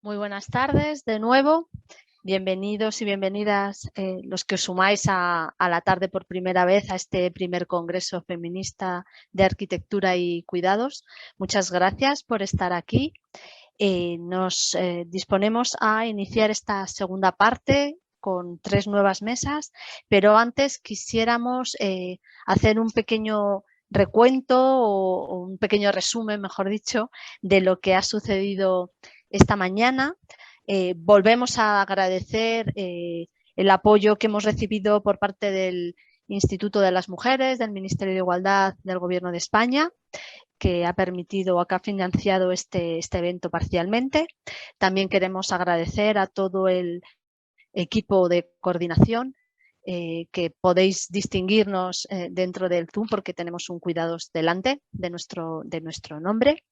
Muy buenas tardes de nuevo. Bienvenidos y bienvenidas los que os sumáis a la tarde por primera vez a este primer Congreso Feminista de Arquitectura y Cuidados. Muchas gracias por estar aquí. Nos disponemos a iniciar esta segunda parte con 3 nuevas mesas, pero antes quisiéramos hacer un pequeño recuento o un pequeño resumen, mejor dicho, de lo que ha sucedido esta mañana. Volvemos a agradecer el apoyo que hemos recibido por parte del Instituto de las Mujeres, del Ministerio de Igualdad del Gobierno de España, que ha permitido o que ha financiado este evento parcialmente. También queremos agradecer a todo el equipo de coordinación que podéis distinguirnos dentro del Zoom porque tenemos un cuidados delante de nuestro nombre.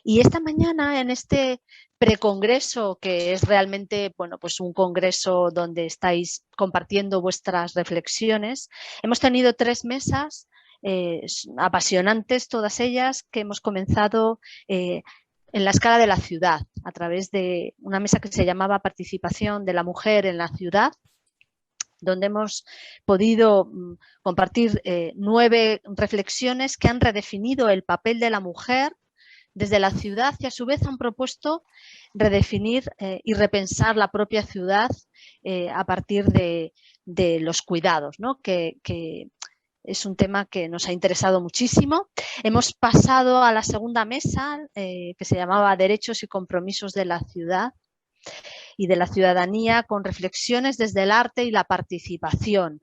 Y esta mañana en este precongreso, que es realmente pues un congreso donde estáis compartiendo vuestras reflexiones, hemos tenido 3 mesas apasionantes, todas ellas, que hemos comenzado en la escala de la ciudad, a través de una mesa que se llamaba Participación de la Mujer en la Ciudad, donde hemos podido compartir 9 reflexiones que han redefinido el papel de la mujer desde la ciudad y a su vez han propuesto redefinir y repensar la propia ciudad a partir de los cuidados, ¿no? que es un tema que nos ha interesado muchísimo. Hemos pasado a la segunda mesa que se llamaba Derechos y compromisos de la ciudad y de la ciudadanía, con reflexiones desde el arte y la participación,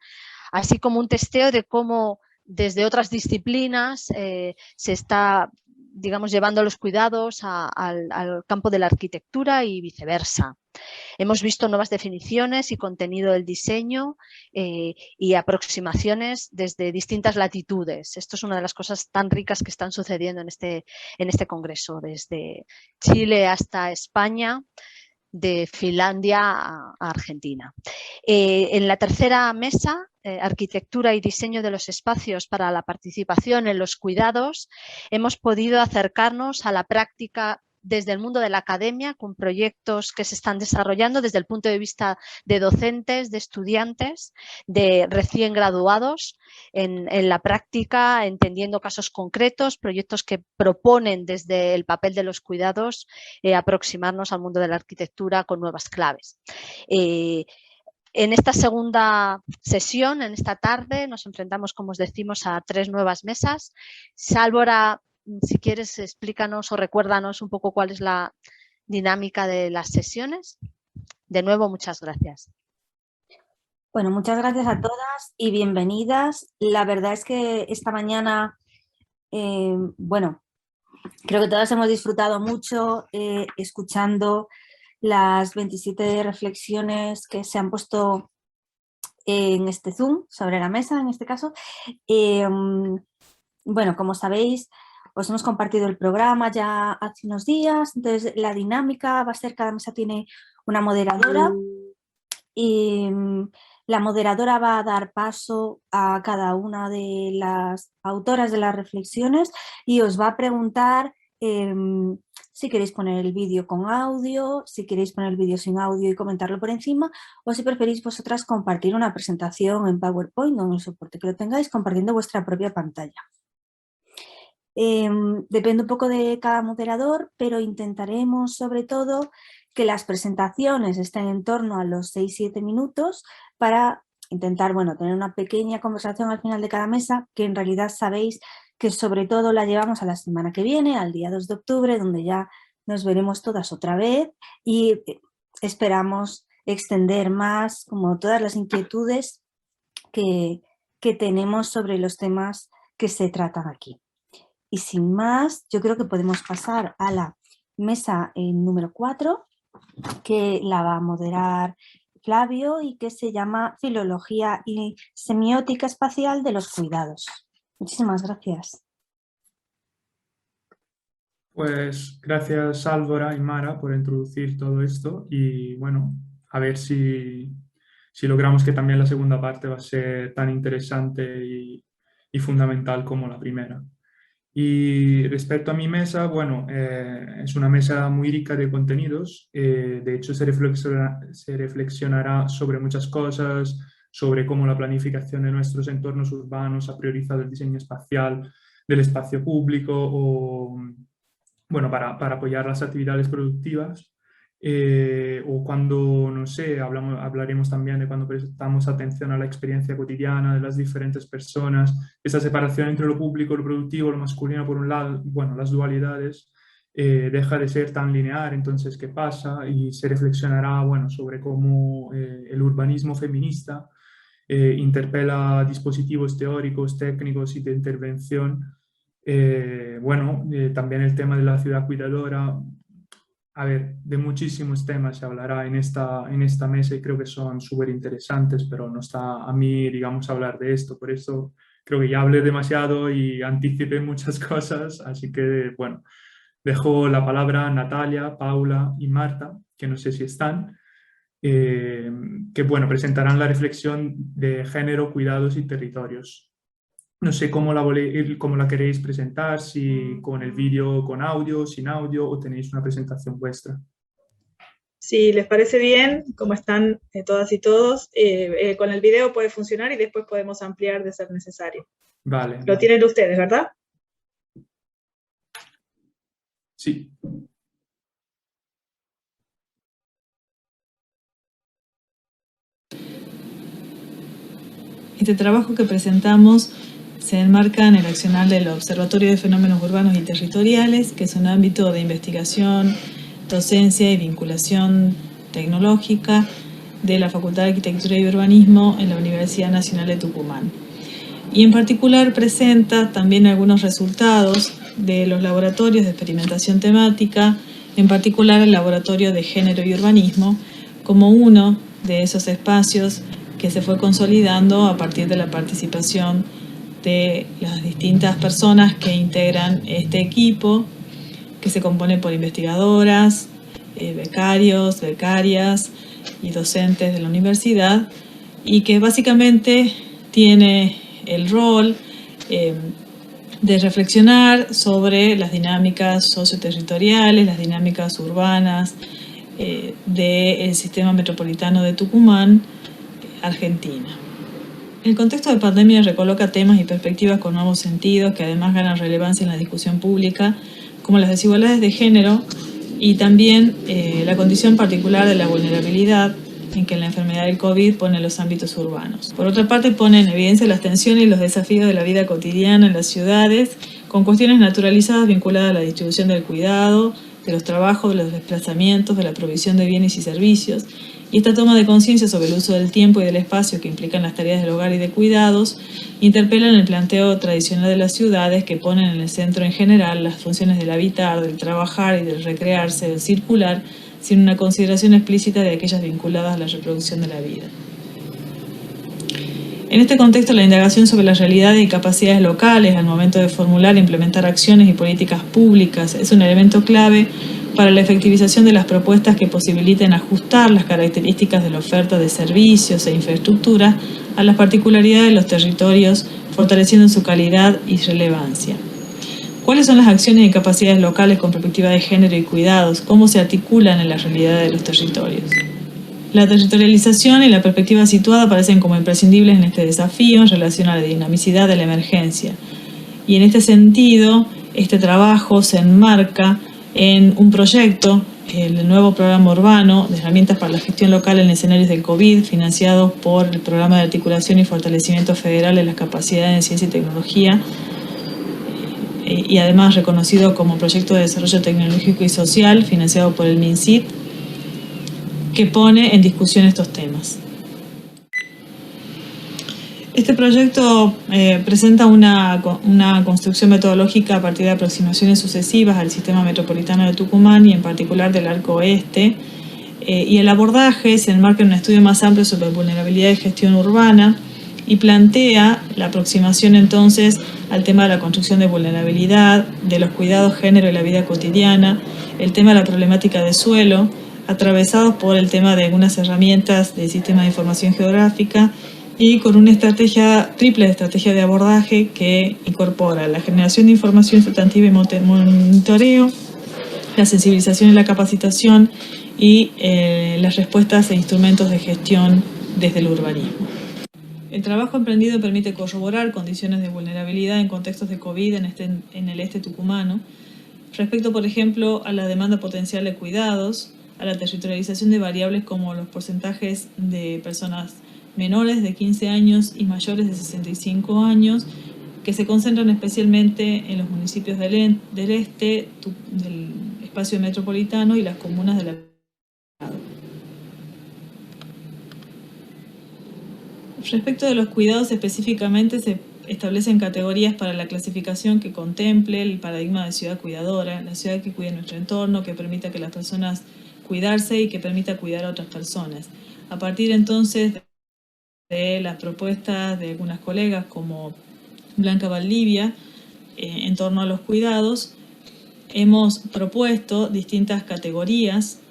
así como un testeo de cómo desde otras disciplinas se está, digamos, llevando los cuidados al campo de la arquitectura y viceversa. Hemos visto nuevas definiciones y contenido del diseño y aproximaciones desde distintas latitudes. Esto es una de las cosas tan ricas que están sucediendo en este congreso, desde Chile hasta España, de Finlandia a Argentina. En la tercera mesa, arquitectura y diseño de los espacios para la participación en los cuidados, hemos podido acercarnos a la práctica desde el mundo de la academia, con proyectos que se están desarrollando desde el punto de vista de docentes, de estudiantes, de recién graduados en la práctica, entendiendo casos concretos, proyectos que proponen desde el papel de los cuidados aproximarnos al mundo de la arquitectura con nuevas claves. En esta segunda sesión, en esta tarde, nos enfrentamos, como os decimos, a 3 nuevas mesas. Sálvora, si quieres, explícanos o recuérdanos un poco cuál es la dinámica de las sesiones. De nuevo, muchas gracias. Bueno, muchas gracias a todas y bienvenidas. La verdad es que esta mañana, bueno, creo que todas hemos disfrutado mucho escuchando las 27 reflexiones que se han puesto en este Zoom, sobre la mesa en este caso. Bueno, como sabéis, os hemos compartido el programa ya hace unos días, entonces la dinámica va a ser, cada mesa tiene una moderadora y la moderadora va a dar paso a cada una de las autoras de las reflexiones y os va a preguntar si queréis poner el vídeo con audio, si queréis poner el vídeo sin audio y comentarlo por encima, o si preferís vosotras compartir una presentación en PowerPoint o en el soporte que lo tengáis, compartiendo vuestra propia pantalla. Depende un poco de cada moderador, pero intentaremos sobre todo que las presentaciones estén en torno a los 6-7 minutos para intentar, bueno, tener una pequeña conversación al final de cada mesa, que en realidad sabéis que sobre todo la llevamos a la semana que viene, al día 2 de octubre, donde ya nos veremos todas otra vez y esperamos extender más como todas las inquietudes que tenemos sobre los temas que se tratan aquí. Y sin más, yo creo que podemos pasar a la mesa número 4, que la va a moderar Flavio y que se llama Filología y Semiótica Espacial de los Cuidados. Muchísimas gracias. Pues gracias Sálvora y Mara por introducir todo esto y bueno, a ver si logramos que también la segunda parte va a ser tan interesante y fundamental como la primera. Y respecto a mi mesa, bueno, es una mesa muy rica de contenidos. De hecho, se reflexionará sobre muchas cosas, sobre cómo la planificación de nuestros entornos urbanos ha priorizado el diseño espacial del espacio público o, bueno, para apoyar las actividades productivas. O cuando, no sé, hablaremos también de cuando prestamos atención a la experiencia cotidiana de las diferentes personas, esa separación entre lo público, lo productivo, lo masculino por un lado, bueno, las dualidades, deja de ser tan lineal. Entonces, ¿qué pasa? Y se reflexionará, bueno, sobre cómo el urbanismo feminista interpela dispositivos teóricos, técnicos y de intervención. También el tema de la ciudad cuidadora. A ver, de muchísimos temas se hablará en esta mesa y creo que son súper interesantes, pero no está a mí, digamos, hablar de esto. Por eso creo que ya hablé demasiado y anticipé muchas cosas, así que, bueno, dejo la palabra a Natalia, Paula y Marta, que no sé si están, que, bueno, presentarán la reflexión de género, cuidados y territorios. No sé cómo la queréis presentar, si con el vídeo, con audio, sin audio, o tenéis una presentación vuestra. Si les parece bien, como están todas y todos, con el video puede funcionar y después podemos ampliar de ser necesario. Vale. Lo tienen ustedes, ¿verdad? Sí. Este trabajo que presentamos se enmarca en el accionar del Observatorio de Fenómenos Urbanos y Territoriales, que es un ámbito de investigación, docencia y vinculación tecnológica de la Facultad de Arquitectura y Urbanismo en la Universidad Nacional de Tucumán. Y en particular presenta también algunos resultados de los laboratorios de experimentación temática, en particular el Laboratorio de Género y Urbanismo, como uno de esos espacios que se fue consolidando a partir de la participación de las distintas personas que integran este equipo, que se compone por investigadoras, becarios, becarias y docentes de la universidad, y que básicamente tiene el rol de reflexionar sobre las dinámicas socioterritoriales, las dinámicas urbanas del sistema metropolitano de Tucumán, Argentina. El contexto de pandemia recoloca temas y perspectivas con nuevos sentidos que además ganan relevancia en la discusión pública, como las desigualdades de género y también la condición particular de la vulnerabilidad en que la enfermedad del COVID pone los ámbitos urbanos. Por otra parte, pone en evidencia las tensiones y los desafíos de la vida cotidiana en las ciudades, con cuestiones naturalizadas vinculadas a la distribución del cuidado, de los trabajos, de los desplazamientos, de la provisión de bienes y servicios, y esta toma de conciencia sobre el uso del tiempo y del espacio que implican las tareas del hogar y de cuidados interpelan el planteo tradicional de las ciudades, que ponen en el centro en general las funciones del habitar, del trabajar y del recrearse, del circular, sin una consideración explícita de aquellas vinculadas a la reproducción de la vida. En este contexto, la indagación sobre las realidades y capacidades locales al momento de formular e implementar acciones y políticas públicas es un elemento clave para la efectivización de las propuestas que posibiliten ajustar las características de la oferta de servicios e infraestructura a las particularidades de los territorios, fortaleciendo su calidad y relevancia. ¿Cuáles son las acciones y capacidades locales con perspectiva de género y cuidados? ¿Cómo se articulan en la realidad de los territorios? La territorialización y la perspectiva situada aparecen como imprescindibles en este desafío en relación a la dinamicidad de la emergencia. Y en este sentido, este trabajo se enmarca en un proyecto, el nuevo programa urbano de herramientas para la gestión local en escenarios del COVID, financiado por el Programa de Articulación y Fortalecimiento Federal de las Capacidades en Ciencia y Tecnología, y además reconocido como Proyecto de Desarrollo Tecnológico y Social, financiado por el MinSIT, que pone en discusión estos temas. Este proyecto presenta una construcción metodológica a partir de aproximaciones sucesivas al sistema metropolitano de Tucumán y en particular del Arco Oeste, y el abordaje se enmarca en un estudio más amplio sobre vulnerabilidad y gestión urbana y plantea la aproximación entonces al tema de la construcción de vulnerabilidad, de los cuidados, género y la vida cotidiana, el tema de la problemática de suelo, atravesados por el tema de algunas herramientas del sistema de información geográfica y con una triple estrategia de abordaje que incorpora la generación de información sustantiva y monitoreo, la sensibilización y la capacitación y las respuestas e instrumentos de gestión desde el urbanismo. El trabajo emprendido permite corroborar condiciones de vulnerabilidad en contextos de COVID en el este tucumano, respecto, por ejemplo, a la demanda potencial de cuidados, a la territorialización de variables como los porcentajes de personas menores de 15 años y mayores de 65 años, que se concentran especialmente en los municipios del este, del espacio metropolitano y las comunas de la. Respecto de los cuidados específicamente, se establecen categorías para la clasificación que contemple el paradigma de ciudad cuidadora, la ciudad que cuide nuestro entorno, que permita que las personas cuidarse y que permita cuidar a otras personas. A partir entonces de las propuestas de algunas colegas como Blanca Valdivia en torno a los cuidados, hemos propuesto distintas categorías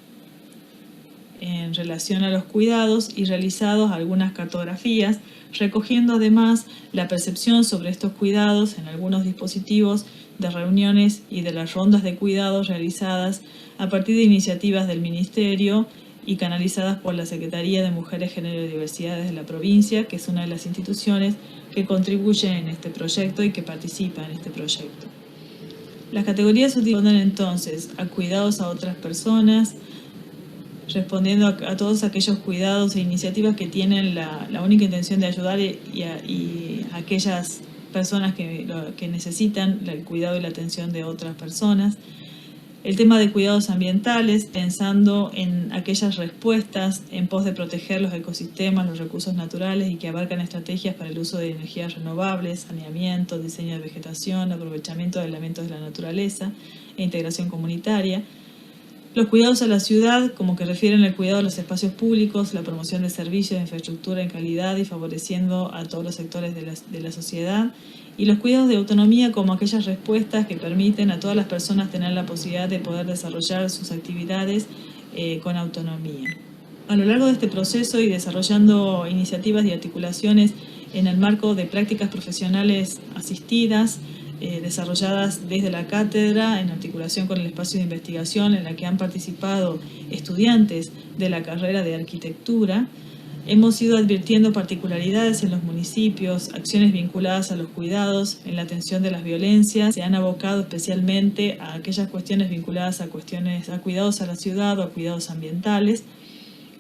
en relación a los cuidados y realizados algunas cartografías, recogiendo además la percepción sobre estos cuidados en algunos dispositivos de reuniones y de las rondas de cuidados realizadas a partir de iniciativas del Ministerio y canalizadas por la Secretaría de Mujeres, Género y Diversidades de la provincia, que es una de las instituciones que contribuye en este proyecto y que participa en este proyecto. Las categorías se responden entonces a cuidados a otras personas, respondiendo a todos aquellos cuidados e iniciativas que tienen la única intención de ayudar y a aquellas personas que necesitan el cuidado y la atención de otras personas. El tema de cuidados ambientales, pensando en aquellas respuestas en pos de proteger los ecosistemas, los recursos naturales y que abarcan estrategias para el uso de energías renovables, saneamiento, diseño de vegetación, aprovechamiento de elementos de la naturaleza e integración comunitaria. Los cuidados a la ciudad, como que refieren al cuidado de los espacios públicos, la promoción de servicios de infraestructura en calidad y favoreciendo a todos los sectores de la sociedad. Y los cuidados de autonomía como aquellas respuestas que permiten a todas las personas tener la posibilidad de poder desarrollar sus actividades con autonomía. A lo largo de este proceso y desarrollando iniciativas y articulaciones en el marco de prácticas profesionales asistidas, desarrolladas desde la cátedra en articulación con el espacio de investigación en la que han participado estudiantes de la carrera de arquitectura, hemos ido advirtiendo particularidades en los municipios, acciones vinculadas a los cuidados, en la atención de las violencias. Se han abocado especialmente a aquellas cuestiones vinculadas a cuidados a la ciudad o a cuidados ambientales,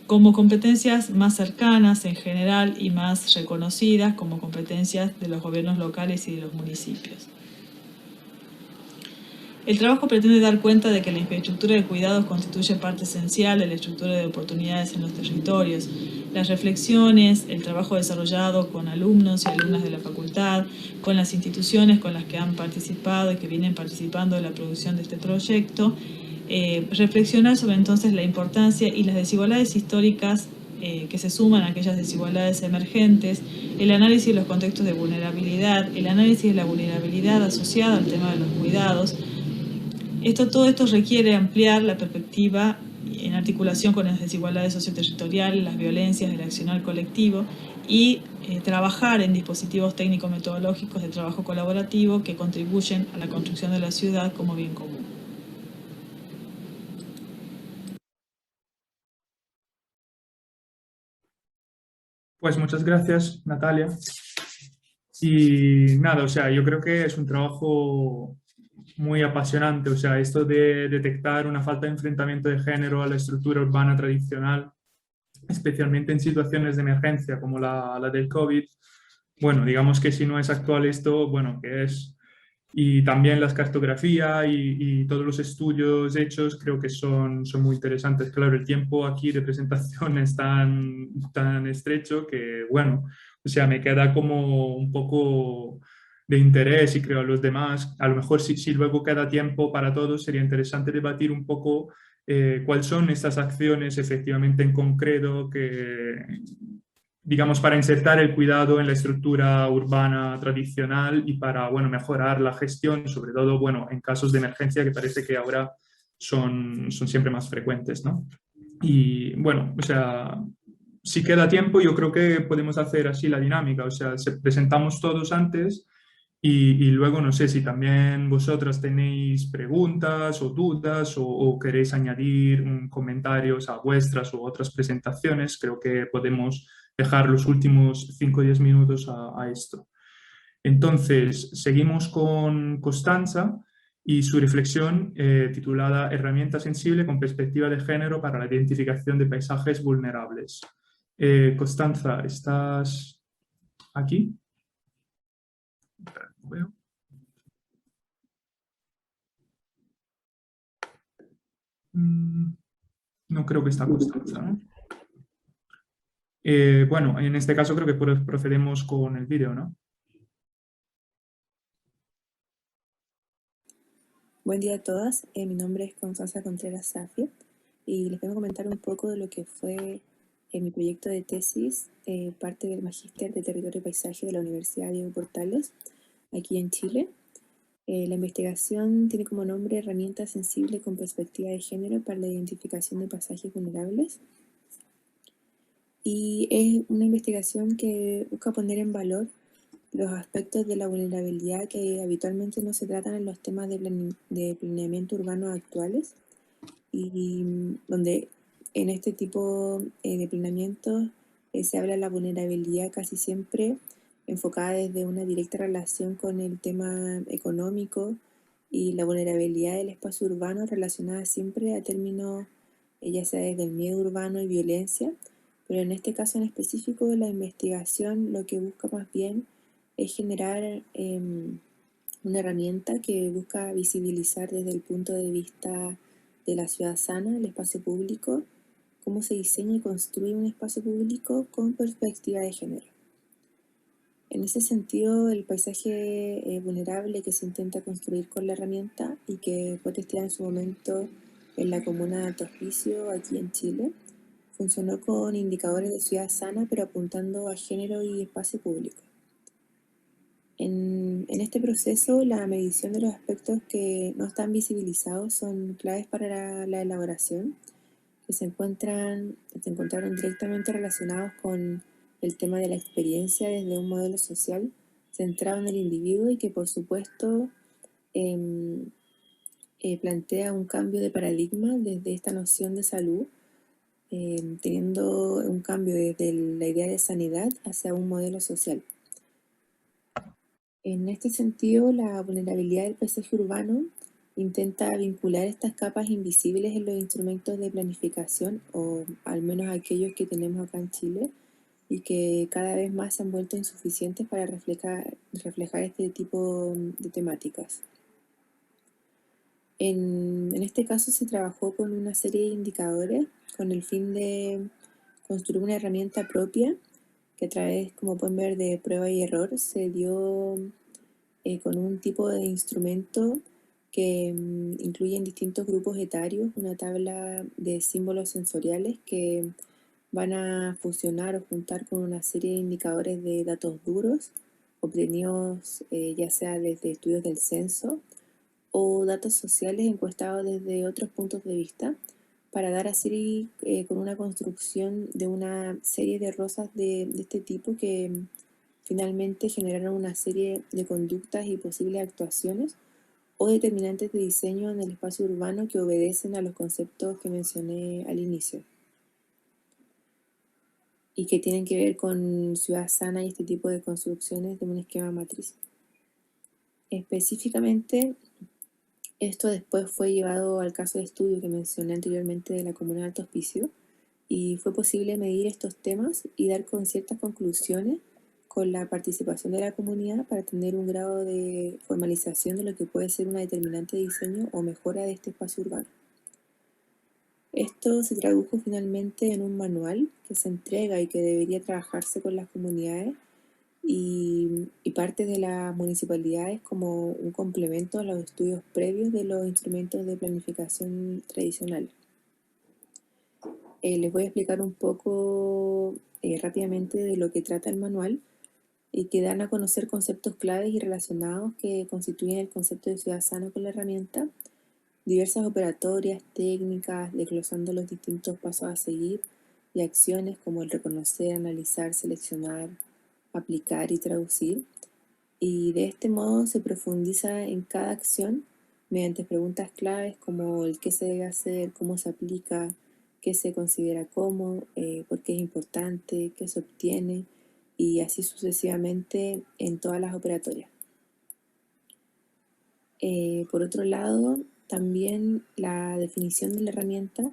como competencias más cercanas en general y más reconocidas como competencias de los gobiernos locales y de los municipios. El trabajo pretende dar cuenta de que la infraestructura de cuidados constituye parte esencial de la estructura de oportunidades en los territorios. Las reflexiones, el trabajo desarrollado con alumnos y alumnas de la facultad, con las instituciones con las que han participado y que vienen participando de la producción de este proyecto, reflexionar sobre entonces la importancia y las desigualdades históricas que se suman a aquellas desigualdades emergentes, el análisis de los contextos de vulnerabilidad, el análisis de la vulnerabilidad asociada al tema de los cuidados. Todo esto requiere ampliar la perspectiva en articulación con las desigualdades socioterritoriales, las violencias, el accionar colectivo y trabajar en dispositivos técnico-metodológicos de trabajo colaborativo que contribuyen a la construcción de la ciudad como bien común. Pues muchas gracias, Natalia. Y nada, o sea, yo creo que es un trabajo muy apasionante, o sea, esto de detectar una falta de enfrentamiento de género a la estructura urbana tradicional, especialmente en situaciones de emergencia como la del COVID. Bueno, digamos que si no es actual esto, bueno, que es. Y también las cartografías y todos los estudios hechos creo que son muy interesantes. Claro, el tiempo aquí de presentación es tan estrecho que, bueno, o sea, me queda como un poco de interés y creo a los demás, a lo mejor si luego queda tiempo para todos, sería interesante debatir un poco cuáles son estas acciones efectivamente en concreto que, digamos, para insertar el cuidado en la estructura urbana tradicional y para, bueno, mejorar la gestión, sobre todo, bueno, en casos de emergencia que parece que ahora son siempre más frecuentes, ¿no? Y, bueno, o sea, si queda tiempo, yo creo que podemos hacer así la dinámica, o sea, presentamos todos antes y luego no sé si también vosotras tenéis preguntas o dudas o queréis añadir comentarios a vuestras u otras presentaciones, creo que podemos dejar los últimos 5 o 10 minutos a esto. Entonces, seguimos con Costanza y su reflexión titulada Herramienta sensible con perspectiva de género para la identificación de paisajes vulnerables. Costanza, ¿estás aquí? No veo. No creo que está Costanza, ¿no? Bueno, en este caso creo que procedemos con el vídeo, ¿no? Buen día a todas, mi nombre es Constanza Contreras Safia y les vengo a comentar un poco de lo que fue mi proyecto de tesis, parte del Magíster de Territorio y Paisaje de la Universidad Diego Portales, aquí en Chile. La investigación tiene como nombre Herramienta sensible con perspectiva de género para la identificación de paisajes vulnerables y es una investigación que busca poner en valor los aspectos de la vulnerabilidad que habitualmente no se tratan en los temas de planeamiento urbano actuales y donde en este tipo de planeamiento se habla de la vulnerabilidad casi siempre enfocada desde una directa relación con el tema económico y la vulnerabilidad del espacio urbano relacionada siempre a términos ya sea desde el miedo urbano y violencia, pero en este caso en específico la investigación lo que busca más bien es generar una herramienta que busca visibilizar desde el punto de vista de la ciudad sana, el espacio público, cómo se diseña y construye un espacio público con perspectiva de género. En ese sentido, el paisaje vulnerable que se intenta construir con la herramienta y que fue testeada en su momento en la comuna de Alto Hospicio, aquí en Chile, funcionó con indicadores de ciudad sana, pero apuntando a género y espacio público. En este proceso, la medición de los aspectos que no están visibilizados son claves para la elaboración, que se encontraron directamente relacionados con el tema de la experiencia desde un modelo social centrado en el individuo y que por supuesto plantea un cambio de paradigma desde esta noción de salud, teniendo un cambio desde la idea de sanidad hacia un modelo social. En este sentido, la vulnerabilidad del paisaje urbano intenta vincular estas capas invisibles en los instrumentos de planificación, o al menos aquellos que tenemos acá en Chile, y que cada vez más se han vuelto insuficientes para reflejar este tipo de temáticas. En este caso se trabajó con una serie de indicadores con el fin de construir una herramienta propia que a través, como pueden ver, de prueba y error se dio con un tipo de instrumento que incluye en distintos grupos etarios una tabla de símbolos sensoriales que van a fusionar o juntar con una serie de indicadores de datos duros obtenidos ya sea desde estudios del censo o datos sociales encuestados desde otros puntos de vista para dar así con una construcción de una serie de rosas de este tipo que finalmente generaron una serie de conductas y posibles actuaciones o determinantes de diseño en el espacio urbano que obedecen a los conceptos que mencioné al inicio y que tienen que ver con ciudad sana y este tipo de construcciones de un esquema matriz. Específicamente, esto después fue llevado al caso de estudio que mencioné anteriormente de la comuna de Alto Hospicio y fue posible medir estos temas y dar con ciertas conclusiones con la participación de la comunidad para tener un grado de formalización de lo que puede ser una determinante de diseño o mejora de este espacio urbano. Esto se tradujo finalmente en un manual que se entrega y que debería trabajarse con las comunidades y parte de las municipalidades como un complemento a los estudios previos de los instrumentos de planificación tradicional. Les voy a explicar un poco rápidamente de lo que trata el manual y que dan a conocer conceptos claves y relacionados que constituyen el concepto de ciudad sana con la herramienta, diversas operatorias, técnicas, desglosando los distintos pasos a seguir, y acciones como el reconocer, analizar, seleccionar, aplicar y traducir. Y de este modo se profundiza en cada acción mediante preguntas claves como el qué se debe hacer, cómo se aplica, qué se considera como, por qué es importante, qué se obtiene, y así sucesivamente en todas las operatorias. Por otro lado, también la definición de la herramienta,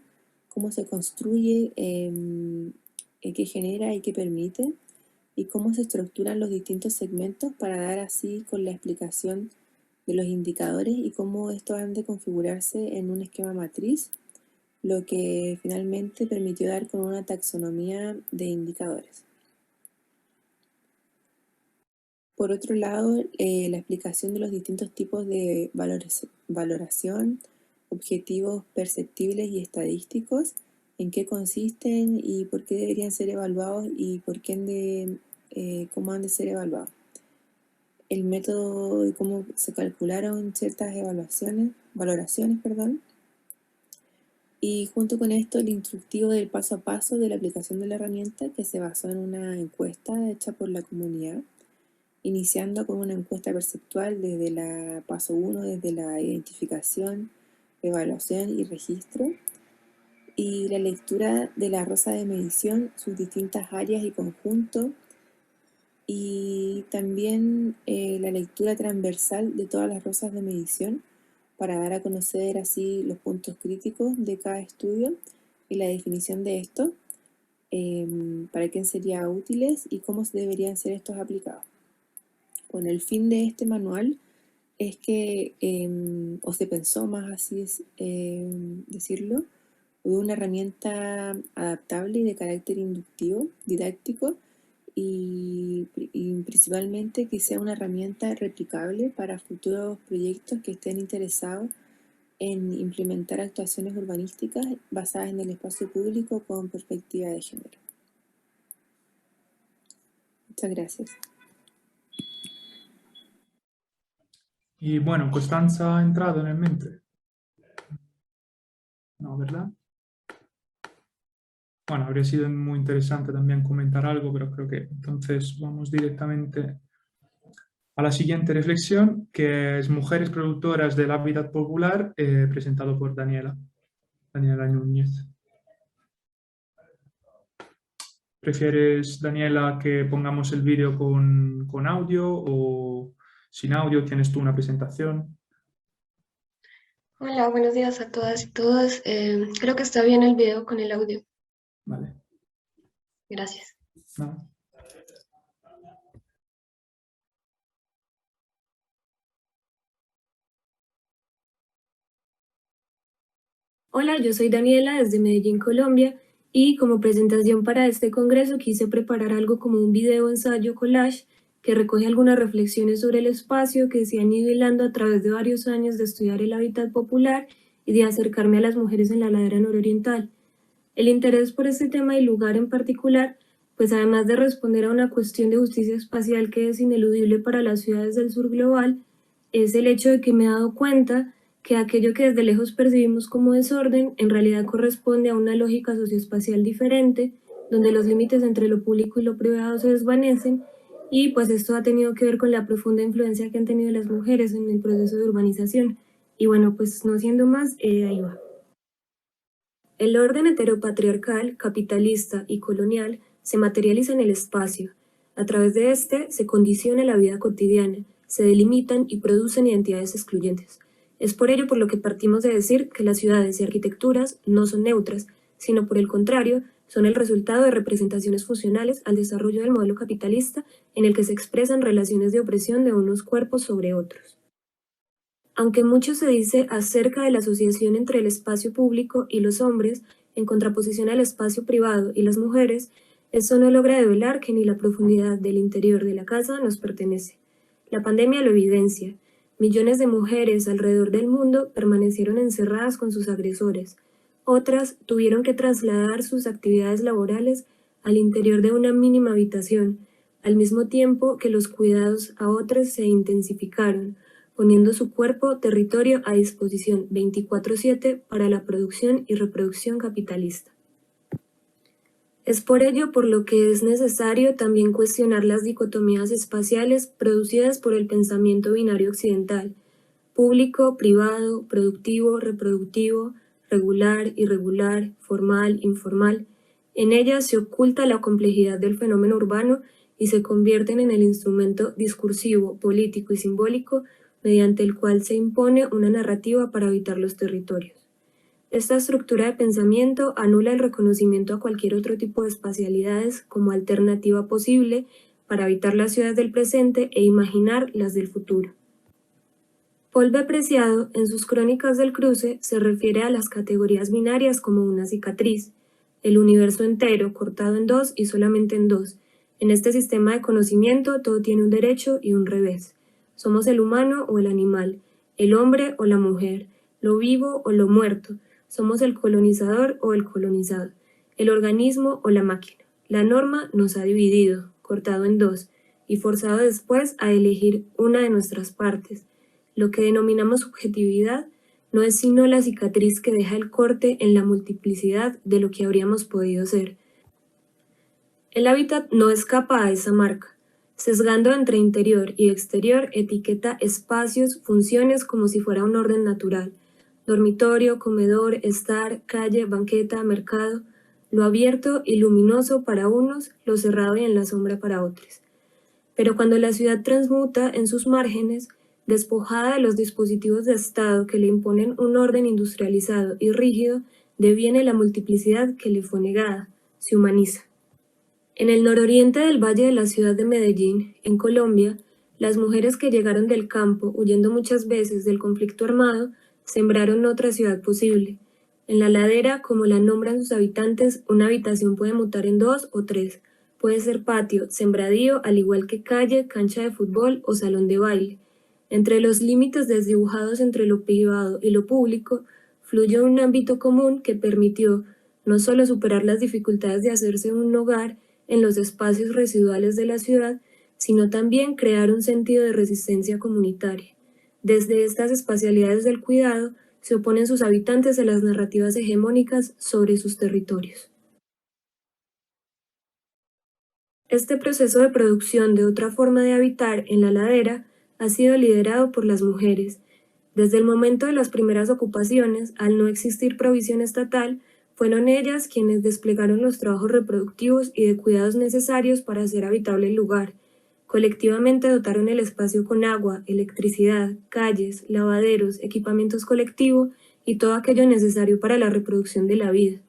cómo se construye, qué genera y qué permite, y cómo se estructuran los distintos segmentos para dar así con la explicación de los indicadores y cómo estos han de configurarse en un esquema matriz, lo que finalmente permitió dar con una taxonomía de indicadores. Por otro lado, la explicación de los distintos tipos de valoración, objetivos perceptibles y estadísticos, en qué consisten y por qué deberían ser evaluados y por qué cómo han de ser evaluados. El método de cómo se calcularon ciertas valoraciones, y junto con esto el instructivo del paso a paso de la aplicación de la herramienta, que se basó en una encuesta hecha por la comunidad, iniciando con una encuesta perceptual desde la paso 1, desde la identificación, evaluación y registro, y la lectura de la rosa de medición, sus distintas áreas y conjuntos, y también la lectura transversal de todas las rosas de medición para dar a conocer así los puntos críticos de cada estudio y la definición de estos, para quién serían útiles y cómo deberían ser estos aplicados. Bueno, el fin de este manual es que, o se pensó más así decirlo, una herramienta adaptable y de carácter inductivo, didáctico, y principalmente que sea una herramienta replicable para futuros proyectos que estén interesados en implementar actuaciones urbanísticas basadas en el espacio público con perspectiva de género. Muchas gracias. Y bueno, Constanza ha entrado en el mente. No, ¿verdad? Bueno, habría sido muy interesante también comentar algo, pero creo que entonces vamos directamente a la siguiente reflexión, que es Mujeres Productoras del Hábitat Popular, presentado por Daniela Núñez. ¿Prefieres, Daniela, que pongamos el vídeo con audio o sin audio? ¿Tienes tú una presentación? Hola, buenos días a todas y todos. Creo que está bien el video con el audio. Vale. Gracias. No. Hola, yo soy Daniela desde Medellín, Colombia, y como presentación para este congreso quise preparar algo como un video ensayo collage que recoge algunas reflexiones sobre el espacio que se han ido hilando a través de varios años de estudiar el hábitat popular y de acercarme a las mujeres en la ladera nororiental. El interés por este tema y lugar en particular, pues además de responder a una cuestión de justicia espacial que es ineludible para las ciudades del sur global, es el hecho de que me he dado cuenta que aquello que desde lejos percibimos como desorden en realidad corresponde a una lógica socioespacial diferente, donde los límites entre lo público y lo privado se desvanecen, y pues esto ha tenido que ver con la profunda influencia que han tenido las mujeres en el proceso de urbanización. Y bueno, pues no siendo más, ahí va. El orden heteropatriarcal, capitalista y colonial se materializa en el espacio. A través de este se condiciona la vida cotidiana, se delimitan y producen identidades excluyentes. Es por ello por lo que partimos de decir que las ciudades y arquitecturas no son neutras, sino por el contrario, son el resultado de representaciones funcionales al desarrollo del modelo capitalista en el que se expresan relaciones de opresión de unos cuerpos sobre otros. Aunque mucho se dice acerca de la asociación entre el espacio público y los hombres, en contraposición al espacio privado y las mujeres, eso no logra develar que ni la profundidad del interior de la casa nos pertenece. La pandemia lo evidencia. Millones de mujeres alrededor del mundo permanecieron encerradas con sus agresores. Otras tuvieron que trasladar sus actividades laborales al interior de una mínima habitación, al mismo tiempo que los cuidados a otras se intensificaron, poniendo su cuerpo, territorio a disposición 24/7 para la producción y reproducción capitalista. Es por ello por lo que es necesario también cuestionar las dicotomías espaciales producidas por el pensamiento binario occidental: público, privado, productivo, reproductivo, regular, irregular, formal, informal. En ellas se oculta la complejidad del fenómeno urbano y se convierten en el instrumento discursivo, político y simbólico mediante el cual se impone una narrativa para habitar los territorios. Esta estructura de pensamiento anula el reconocimiento a cualquier otro tipo de espacialidades como alternativa posible para habitar las ciudades del presente e imaginar las del futuro. Paul B. Preciado, en sus Crónicas del Cruce, se refiere a las categorías binarias como una cicatriz, el universo entero cortado en dos y solamente en dos. En este sistema de conocimiento todo tiene un derecho y un revés. Somos el humano o el animal, el hombre o la mujer, lo vivo o lo muerto. Somos el colonizador o el colonizado, el organismo o la máquina. La norma nos ha dividido, cortado en dos, y forzado después a elegir una de nuestras partes. Lo que denominamos subjetividad no es sino la cicatriz que deja el corte en la multiplicidad de lo que habríamos podido ser. El hábitat no escapa a esa marca. Sesgando entre interior y exterior, etiqueta espacios, funciones como si fuera un orden natural. Dormitorio, comedor, estar, calle, banqueta, mercado, lo abierto y luminoso para unos, lo cerrado y en la sombra para otros. Pero cuando la ciudad transmuta en sus márgenes, despojada de los dispositivos de Estado que le imponen un orden industrializado y rígido, deviene la multiplicidad que le fue negada, se humaniza. En el nororiente del valle de la ciudad de Medellín, en Colombia, las mujeres que llegaron del campo, huyendo muchas veces del conflicto armado, sembraron otra ciudad posible. En la ladera, como la nombran sus habitantes, una habitación puede mutar en 2 o 3. Puede ser patio, sembradío, al igual que calle, cancha de fútbol o salón de baile. Entre los límites desdibujados entre lo privado y lo público, fluye un ámbito común que permitió no solo superar las dificultades de hacerse un hogar en los espacios residuales de la ciudad, sino también crear un sentido de resistencia comunitaria. Desde estas espacialidades del cuidado, se oponen sus habitantes a las narrativas hegemónicas sobre sus territorios. Este proceso de producción de otra forma de habitar en la ladera ha sido liderado por las mujeres. Desde el momento de las primeras ocupaciones, al no existir provisión estatal, fueron ellas quienes desplegaron los trabajos reproductivos y de cuidados necesarios para hacer habitable el lugar. Colectivamente dotaron el espacio con agua, electricidad, calles, lavaderos, equipamientos colectivos y todo aquello necesario para la reproducción de la vida.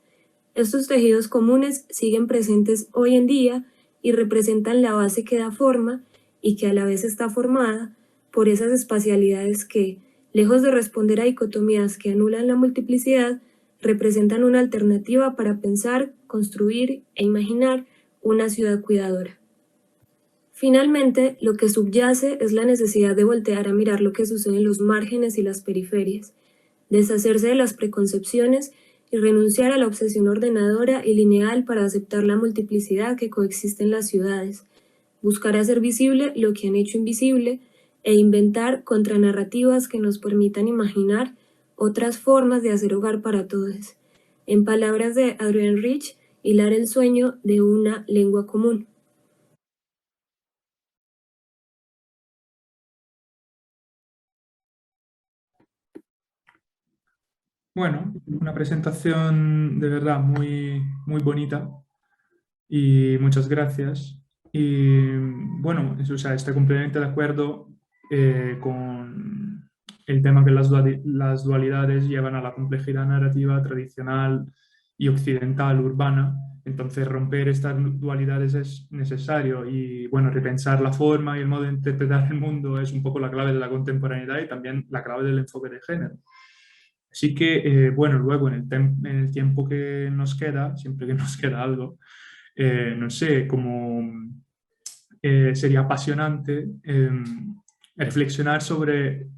Estos tejidos comunes siguen presentes hoy en día y representan la base que da forma y que a la vez está formada por esas espacialidades que, lejos de responder a dicotomías que anulan la multiplicidad, representan una alternativa para pensar, construir e imaginar una ciudad cuidadora. Finalmente, lo que subyace es la necesidad de voltear a mirar lo que sucede en los márgenes y las periferias, deshacerse de las preconcepciones y renunciar a la obsesión ordenadora y lineal para aceptar la multiplicidad que coexiste en las ciudades, buscar hacer visible lo que han hecho invisible e inventar contranarrativas que nos permitan imaginar otras formas de hacer hogar para todos. En palabras de Adrienne Rich, hilar el sueño de una lengua común. Bueno, una presentación de verdad muy, muy bonita y muchas gracias. Y bueno, o sea, estoy completamente de acuerdo con el tema que las dualidades llevan a la complejidad narrativa tradicional y occidental urbana. Entonces romper estas dualidades es necesario y bueno, repensar la forma y el modo de interpretar el mundo es un poco la clave de la contemporaneidad y también la clave del enfoque de género. Así que, bueno, luego en el tiempo que nos queda, siempre que nos queda algo, no sé, como sería apasionante reflexionar sobre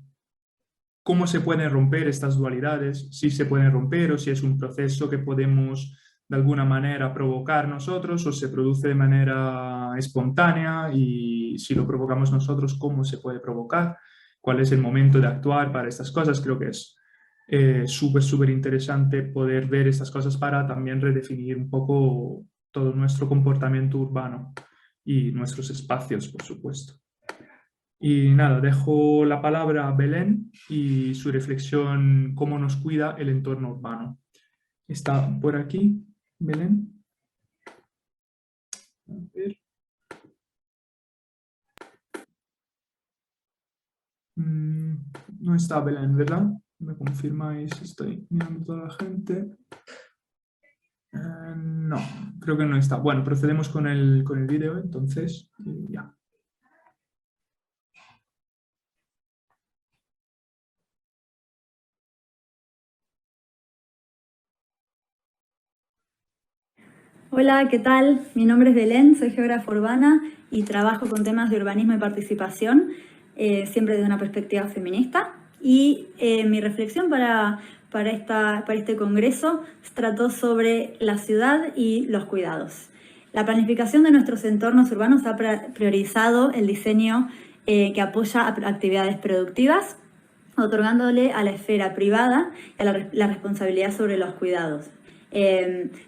cómo se pueden romper estas dualidades, si se pueden romper o si es un proceso que podemos de alguna manera provocar nosotros o se produce de manera espontánea y si lo provocamos nosotros, cómo se puede provocar, cuál es el momento de actuar para estas cosas. Creo que es súper interesante poder ver estas cosas para también redefinir un poco todo nuestro comportamiento urbano y nuestros espacios, por supuesto. Y nada, dejo la palabra a Belén y su reflexión, cómo nos cuida el entorno urbano. ¿Está por aquí, Belén? A ver. No está Belén, ¿verdad? ¿Me confirmáis? Estoy mirando a toda la gente. No, creo que no está. Bueno, procedemos con el vídeo, entonces, ya. Hola, ¿qué tal? Mi nombre es Belén, soy geógrafa urbana y trabajo con temas de urbanismo y participación, siempre desde una perspectiva feminista. Y mi reflexión para este congreso trató sobre la ciudad y los cuidados. La planificación de nuestros entornos urbanos ha priorizado el diseño que apoya actividades productivas, otorgándole a la esfera privada la responsabilidad sobre los cuidados.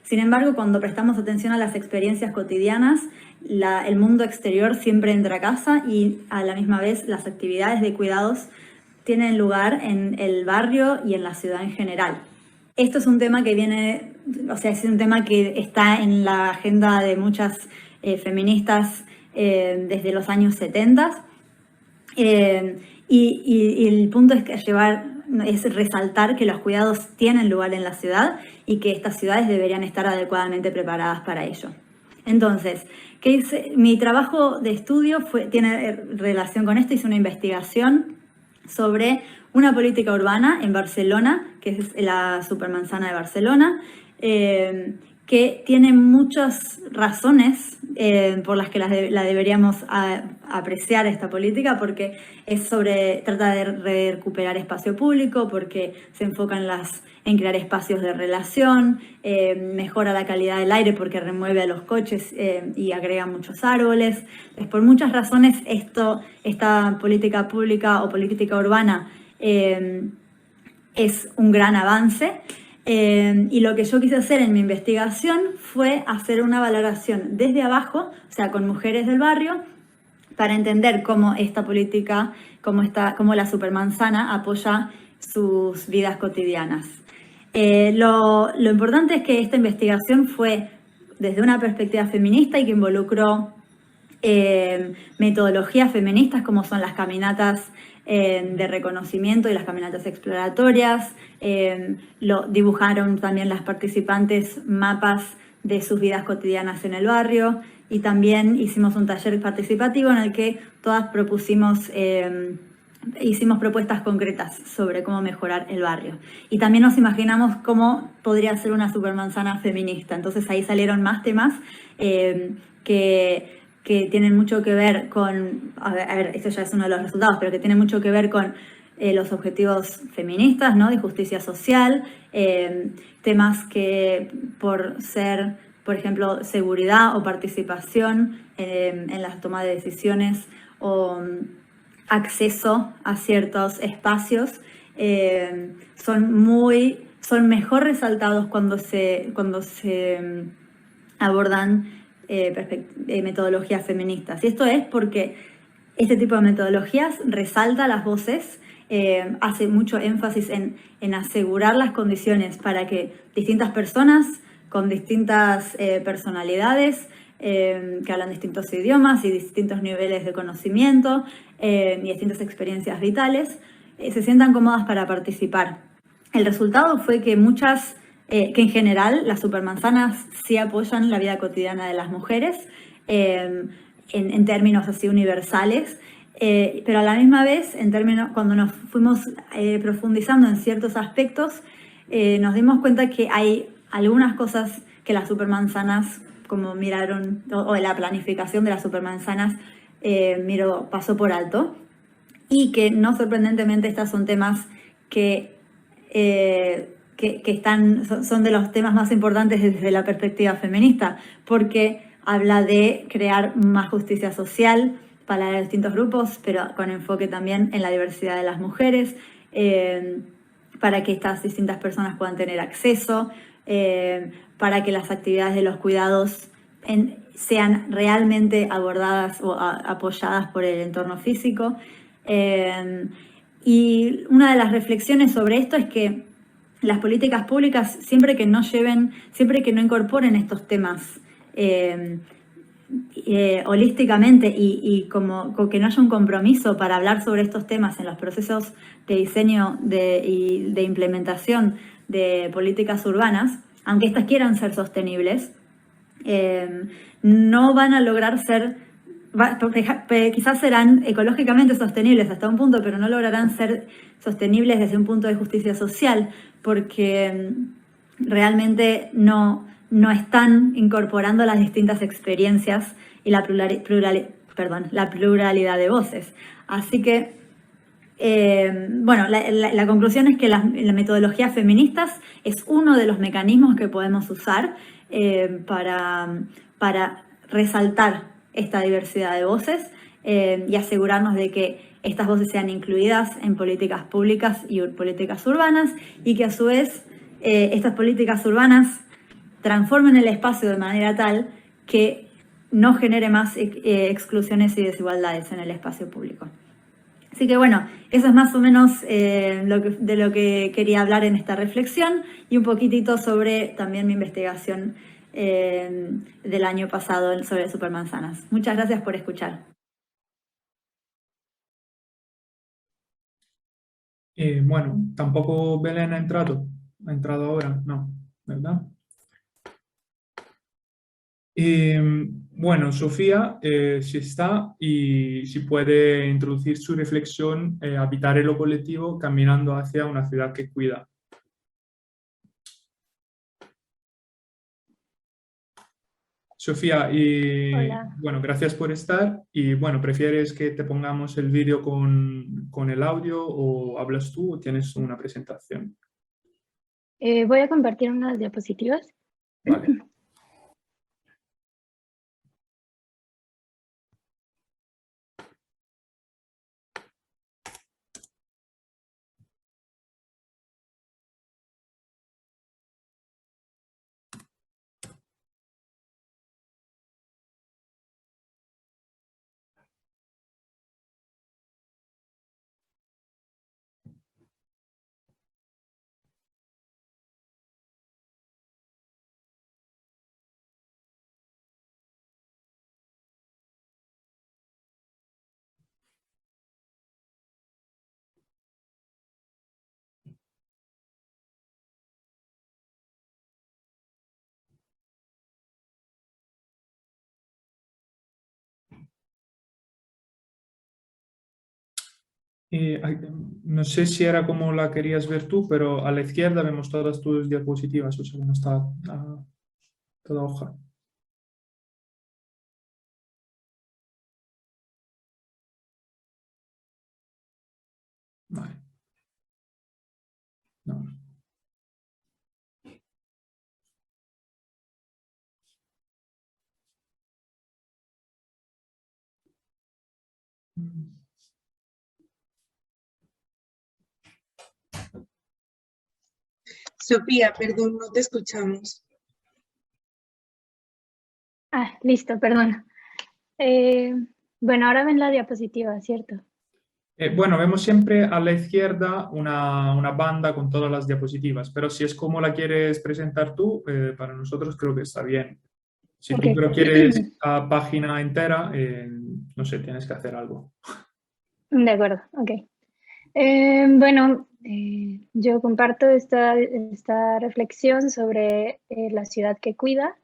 Sin embargo, cuando prestamos atención a las experiencias cotidianas, el mundo exterior siempre entra a casa y a la misma vez las actividades de cuidados tienen lugar en el barrio y en la ciudad en general. Esto es un tema que es un tema que está en la agenda de muchas feministas desde los años 70. Y el punto es resaltar que los cuidados tienen lugar en la ciudad y que estas ciudades deberían estar adecuadamente preparadas para ello. Entonces, mi trabajo de estudio tiene relación con esto. Hice una investigación sobre una política urbana en Barcelona, que es la Supermanzana de Barcelona, que tiene muchas razones por las que la deberíamos apreciar esta política, porque trata de recuperar espacio público, porque se enfoca en crear espacios de relación, mejora la calidad del aire porque remueve a los coches y agrega muchos árboles. Por muchas razones esta política pública o política urbana es un gran avance. Y lo que yo quise hacer en mi investigación fue hacer una valoración desde abajo, o sea, con mujeres del barrio, para entender cómo esta política, cómo la Supermanzana apoya sus vidas cotidianas. Lo importante es que esta investigación fue desde una perspectiva feminista y que involucró metodologías feministas como son las caminatas de reconocimiento y las caminatas exploratorias. Dibujaron también las participantes mapas de sus vidas cotidianas en el barrio, y también hicimos un taller participativo en el que todas hicimos propuestas concretas sobre cómo mejorar el barrio. Y también nos imaginamos cómo podría ser una supermanzana feminista. Entonces ahí salieron más temas que tienen mucho que ver con, a ver, esto ya es uno de los resultados, pero que tienen mucho que ver con los objetivos feministas, ¿no? De justicia social, temas que por ser, por ejemplo, seguridad o participación en la toma de decisiones o acceso a ciertos espacios, son mejor resaltados cuando se abordan metodologías feministas. Y esto es porque este tipo de metodologías resalta las voces, hace mucho énfasis en asegurar las condiciones para que distintas personas con distintas personalidades, que hablan distintos idiomas y distintos niveles de conocimiento y distintas experiencias vitales, se sientan cómodas para participar. El resultado fue que que en general las supermanzanas sí apoyan la vida cotidiana de las mujeres en términos así universales, pero a la misma vez, cuando nos fuimos profundizando en ciertos aspectos, nos dimos cuenta que hay algunas cosas que las supermanzanas, como miraron, o la planificación de las supermanzanas pasó por alto, y que no sorprendentemente estos son temas que son de los temas más importantes desde la perspectiva feminista, porque habla de crear más justicia social para los distintos grupos, pero con enfoque también en la diversidad de las mujeres, para que estas distintas personas puedan tener acceso, para que las actividades de los cuidados sean realmente abordadas o apoyadas por el entorno físico. Y una de las reflexiones sobre esto es que las políticas públicas, siempre que no incorporen estos temas holísticamente y como que no haya un compromiso para hablar sobre estos temas en los procesos de diseño y de implementación de políticas urbanas, aunque estas quieran ser sostenibles, no van a lograr quizás serán ecológicamente sostenibles hasta un punto, pero no lograrán ser sostenibles desde un punto de justicia social, porque realmente no están incorporando las distintas experiencias y la pluralidad de voces. Así que, bueno, la conclusión es que la metodología feministas es uno de los mecanismos que podemos usar para resaltar esta diversidad de voces y asegurarnos de que estas voces sean incluidas en políticas públicas y políticas urbanas, y que a su vez estas políticas urbanas transformen el espacio de manera tal que no genere más exclusiones y desigualdades en el espacio público. Así que bueno, eso es más o menos de lo que quería hablar en esta reflexión, y un poquitito sobre también mi investigación del año pasado sobre supermanzanas. Muchas gracias por escuchar. Bueno, tampoco Belén ha entrado ahora, no, ¿verdad? Bueno, Sofía, si está y si puede introducir su reflexión, habitar lo colectivo caminando hacia una ciudad que cuida. Sofía, bueno, gracias por estar. Y bueno, ¿prefieres que te pongamos el vídeo con el audio, o hablas tú, o tienes una presentación? Voy a compartir unas diapositivas. Vale. No sé si era como la querías ver tú, pero a la izquierda vemos todas tus diapositivas, o sea, no está toda hoja. Vale. No. Sofía, perdón, no te escuchamos. Listo, perdón. Bueno, ahora ven la diapositiva, ¿cierto? Bueno, vemos siempre a la izquierda una banda con todas las diapositivas, pero si es como la quieres presentar tú, para nosotros creo que está bien. Si tú pero quieres a página entera, no sé, tienes que hacer algo. De acuerdo, ok. Bueno, yo comparto esta reflexión sobre la ciudad que cuida.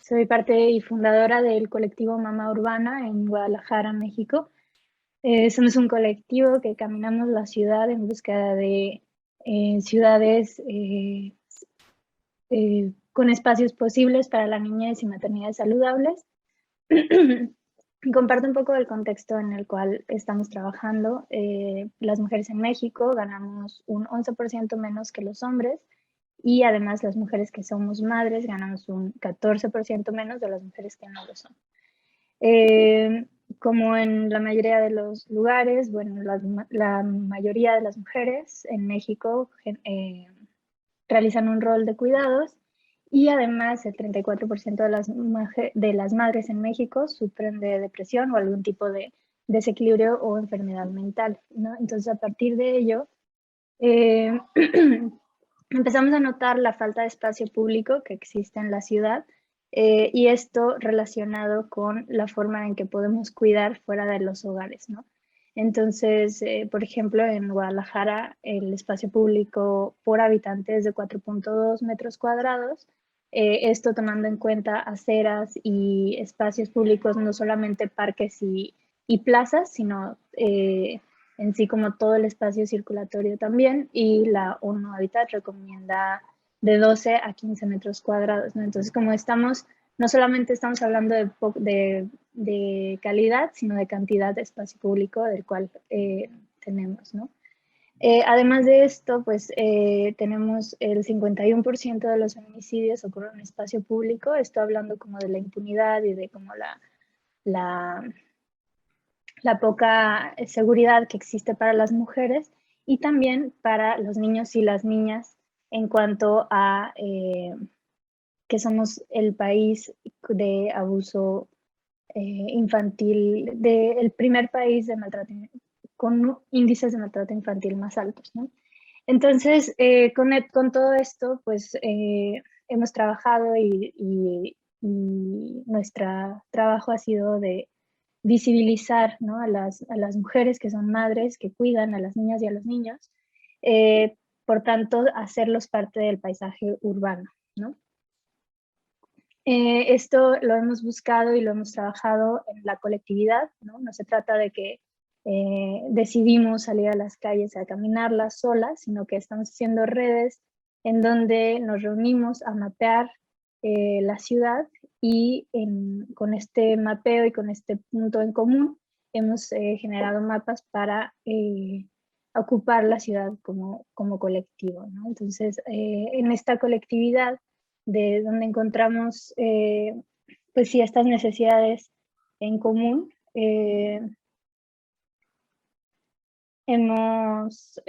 Soy parte y fundadora del colectivo Mamá Urbana en Guadalajara, México. Somos un colectivo que caminamos la ciudad en búsqueda de ciudades con espacios posibles para la niñez y maternidades saludables. Comparto un poco el contexto en el cual estamos trabajando. Las mujeres en México ganamos un 11% menos que los hombres, y además las mujeres que somos madres ganamos un 14% menos de las mujeres que no lo son. Como en la mayoría de los lugares, bueno, la mayoría de las mujeres en México realizan un rol de cuidados, Y además el 34% de las madres en México sufren de depresión o algún tipo de desequilibrio o enfermedad mental, ¿no? Entonces, a partir de ello, empezamos a notar la falta de espacio público que existe en la ciudad, y esto relacionado con la forma en que podemos cuidar fuera de los hogares, ¿no? Entonces, por ejemplo, en Guadalajara el espacio público por habitante es de 4.2 metros cuadrados, esto tomando en cuenta aceras y espacios públicos, no solamente parques y plazas, sino en sí como todo el espacio circulatorio también, y la ONU Habitat recomienda de 12 a 15 metros cuadrados, ¿no? Entonces, como no solamente estamos hablando de calidad, sino de cantidad de espacio público del cual tenemos, ¿no? Además de esto, pues tenemos el 51% de los feminicidios ocurren en espacio público. Estoy hablando como de la impunidad y de como la poca seguridad que existe para las mujeres y también para los niños y las niñas en cuanto a que somos el país de abuso infantil, el primer país de maltrato con índices de maltrato infantil más altos, ¿no? Entonces, con todo esto, pues hemos trabajado y nuestro trabajo ha sido de visibilizar, ¿no?, a las mujeres que son madres, que cuidan a las niñas y a los niños, por tanto, hacerlos parte del paisaje urbano, ¿no? Esto lo hemos buscado y lo hemos trabajado en la colectividad, ¿no? No se trata de que decidimos salir a las calles a caminarlas solas, sino que estamos haciendo redes en donde nos reunimos a mapear la ciudad y con este mapeo y con este punto en común hemos generado mapas para ocupar la ciudad como colectivo, ¿no? Entonces, en esta colectividad de donde encontramos pues sí, estas necesidades en común, hemos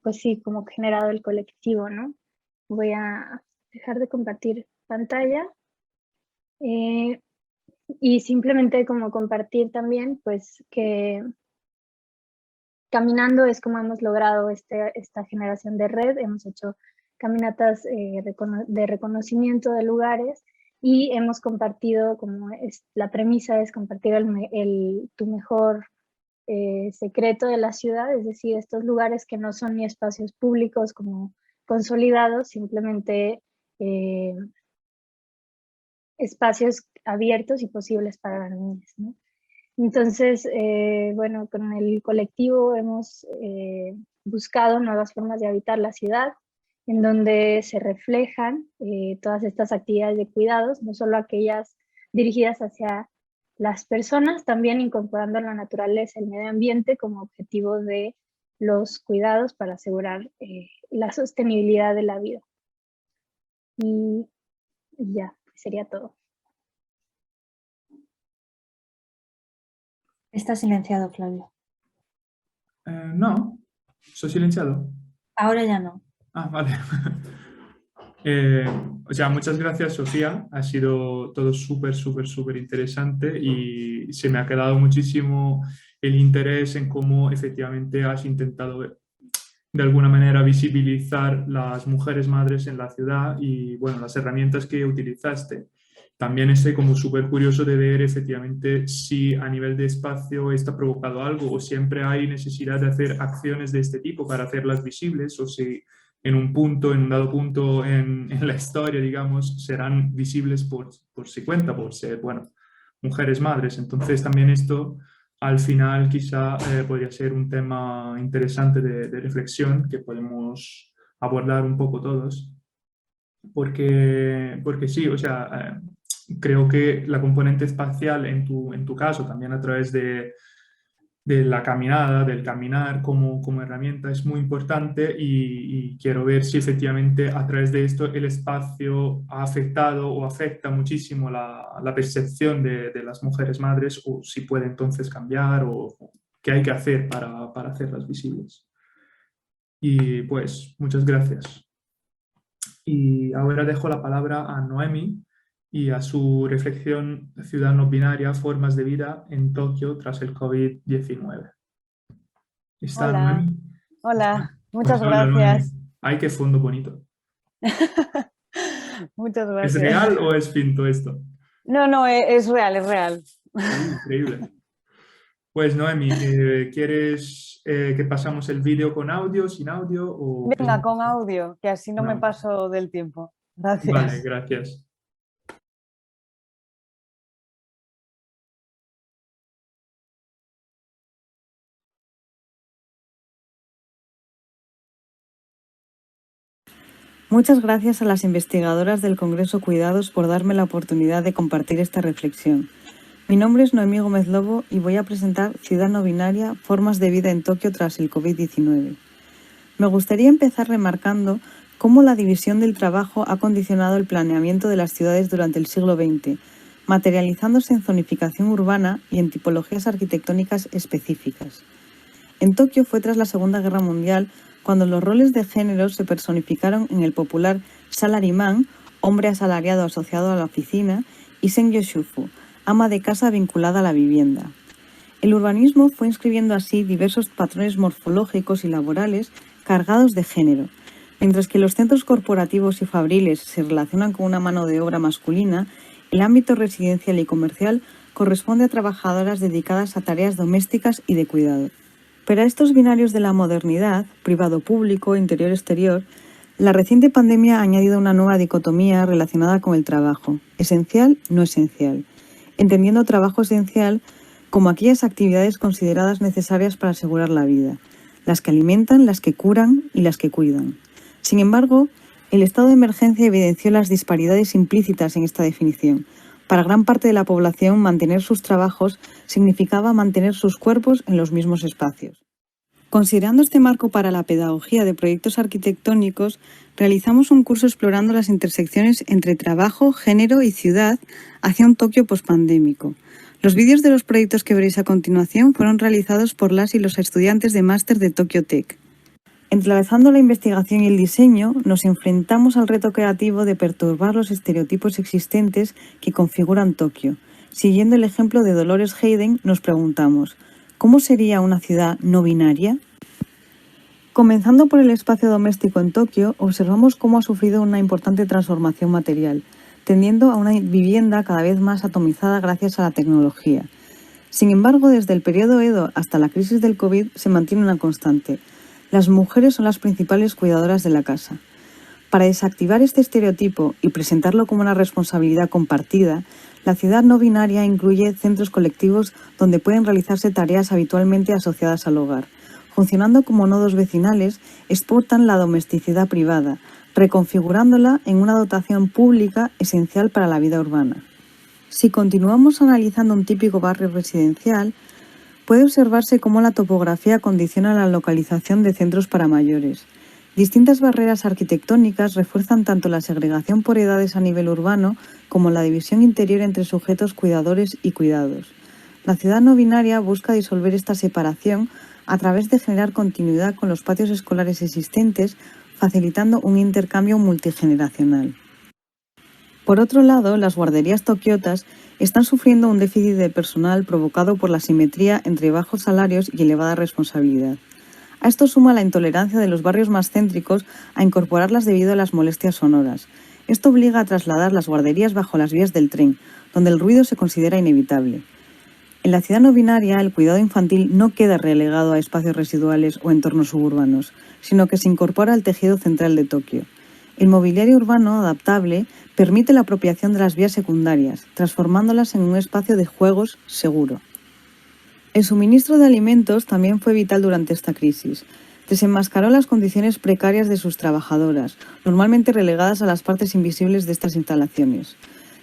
pues sí, como generado el colectivo, ¿no? Voy a dejar de compartir pantalla y simplemente como compartir también pues que caminando es como hemos logrado esta generación de red. Hemos hecho caminatas de reconocimiento de lugares y hemos compartido, como la premisa es compartir tu mejor secreto de la ciudad, es decir, estos lugares que no son ni espacios públicos como consolidados, simplemente espacios abiertos y posibles para las niñas, ¿no? Entonces, bueno, con el colectivo hemos buscado nuevas formas de habitar la ciudad, en donde se reflejan todas estas actividades de cuidados, no solo aquellas dirigidas hacia las personas, también incorporando la naturaleza, el medio ambiente como objetivo de los cuidados para asegurar la sostenibilidad de la vida. Y ya, sería todo. Está silenciado, Flavio. No, ¿soy silenciado? Ahora ya no. Ah, vale. O sea, muchas gracias, Sofía. Ha sido todo súper interesante y se me ha quedado muchísimo el interés en cómo efectivamente has intentado de alguna manera visibilizar las mujeres madres en la ciudad y, bueno, las herramientas que utilizaste. También estoy como súper curioso de ver efectivamente si a nivel de espacio está provocado algo o siempre hay necesidad de hacer acciones de este tipo para hacerlas visibles, o si en un dado punto en la historia, digamos, serán visibles por su cuenta, por ser, bueno, mujeres madres. Entonces también esto al final quizá podría ser un tema interesante de reflexión que podemos abordar un poco todos, porque sí, o sea, creo que la componente espacial en tu caso, también a través de la caminada, del caminar como herramienta es muy importante y quiero ver si efectivamente a través de esto el espacio ha afectado o afecta muchísimo la percepción de las mujeres madres, o si puede entonces cambiar o qué hay que hacer para hacerlas visibles. Y pues muchas gracias. Y ahora dejo la palabra a Noemi y a su reflexión Ciudad no binaria, formas de vida en Tokio tras el COVID-19. ¿Está Hola, Noemi? hola, muchas Hola, Noemi. gracias. Ay, qué fondo bonito. Muchas ¿Es gracias. real o es finto esto? No, es real, es real. Increíble. Pues Noemi, ¿quieres que pasamos el vídeo con audio, sin audio? O Venga, con audio, que así no me paso del tiempo. Gracias. Vale, gracias. Muchas gracias a las investigadoras del Congreso Cuidados por darme la oportunidad de compartir esta reflexión. Mi nombre es Noemí Gómez Lobo y voy a presentar Ciudad no binaria, formas de vida en Tokio tras el COVID-19. Me gustaría empezar remarcando cómo la división del trabajo ha condicionado el planeamiento de las ciudades durante el siglo XX, materializándose en zonificación urbana y en tipologías arquitectónicas específicas. En Tokio fue tras la Segunda Guerra Mundial cuando los roles de género se personificaron en el popular salaryman, hombre asalariado asociado a la oficina, y sengyoshufu, ama de casa vinculada a la vivienda. El urbanismo fue inscribiendo así diversos patrones morfológicos y laborales cargados de género. Mientras que los centros corporativos y fabriles se relacionan con una mano de obra masculina, el ámbito residencial y comercial corresponde a trabajadoras dedicadas a tareas domésticas y de cuidado. Pero a estos binarios de la modernidad, privado-público, interior-exterior, la reciente pandemia ha añadido una nueva dicotomía relacionada con el trabajo, esencial-no esencial, entendiendo trabajo esencial como aquellas actividades consideradas necesarias para asegurar la vida, las que alimentan, las que curan y las que cuidan. Sin embargo, el estado de emergencia evidenció las disparidades implícitas en esta definición. Para gran parte de la población, mantener sus trabajos significaba mantener sus cuerpos en los mismos espacios. Considerando este marco para la pedagogía de proyectos arquitectónicos, realizamos un curso explorando las intersecciones entre trabajo, género y ciudad hacia un Tokio pospandémico. Los vídeos de los proyectos que veréis a continuación fueron realizados por las y los estudiantes de máster de Tokyo Tech. Entrelazando la investigación y el diseño, nos enfrentamos al reto creativo de perturbar los estereotipos existentes que configuran Tokio. Siguiendo el ejemplo de Dolores Hayden, nos preguntamos, ¿cómo sería una ciudad no binaria? Comenzando por el espacio doméstico en Tokio, observamos cómo ha sufrido una importante transformación material, tendiendo a una vivienda cada vez más atomizada gracias a la tecnología. Sin embargo, desde el periodo Edo hasta la crisis del COVID se mantiene una constante. Las mujeres son las principales cuidadoras de la casa. Para desactivar este estereotipo y presentarlo como una responsabilidad compartida, la ciudad no binaria incluye centros colectivos donde pueden realizarse tareas habitualmente asociadas al hogar. Funcionando como nodos vecinales, exportan la domesticidad privada, reconfigurándola en una dotación pública esencial para la vida urbana. Si continuamos analizando un típico barrio residencial, puede observarse cómo la topografía condiciona la localización de centros para mayores. Distintas barreras arquitectónicas refuerzan tanto la segregación por edades a nivel urbano como la división interior entre sujetos cuidadores y cuidados. La ciudad no binaria busca disolver esta separación a través de generar continuidad con los patios escolares existentes, facilitando un intercambio multigeneracional. Por otro lado, las guarderías tokiotas están sufriendo un déficit de personal provocado por la asimetría entre bajos salarios y elevada responsabilidad. A esto suma la intolerancia de los barrios más céntricos a incorporarlas debido a las molestias sonoras. Esto obliga a trasladar las guarderías bajo las vías del tren, donde el ruido se considera inevitable. En la ciudad no binaria, el cuidado infantil no queda relegado a espacios residuales o entornos suburbanos, sino que se incorpora al tejido central de Tokio. El mobiliario urbano adaptable permite la apropiación de las vías secundarias, transformándolas en un espacio de juegos seguro. El suministro de alimentos también fue vital durante esta crisis. Desenmascaró las condiciones precarias de sus trabajadoras, normalmente relegadas a las partes invisibles de estas instalaciones.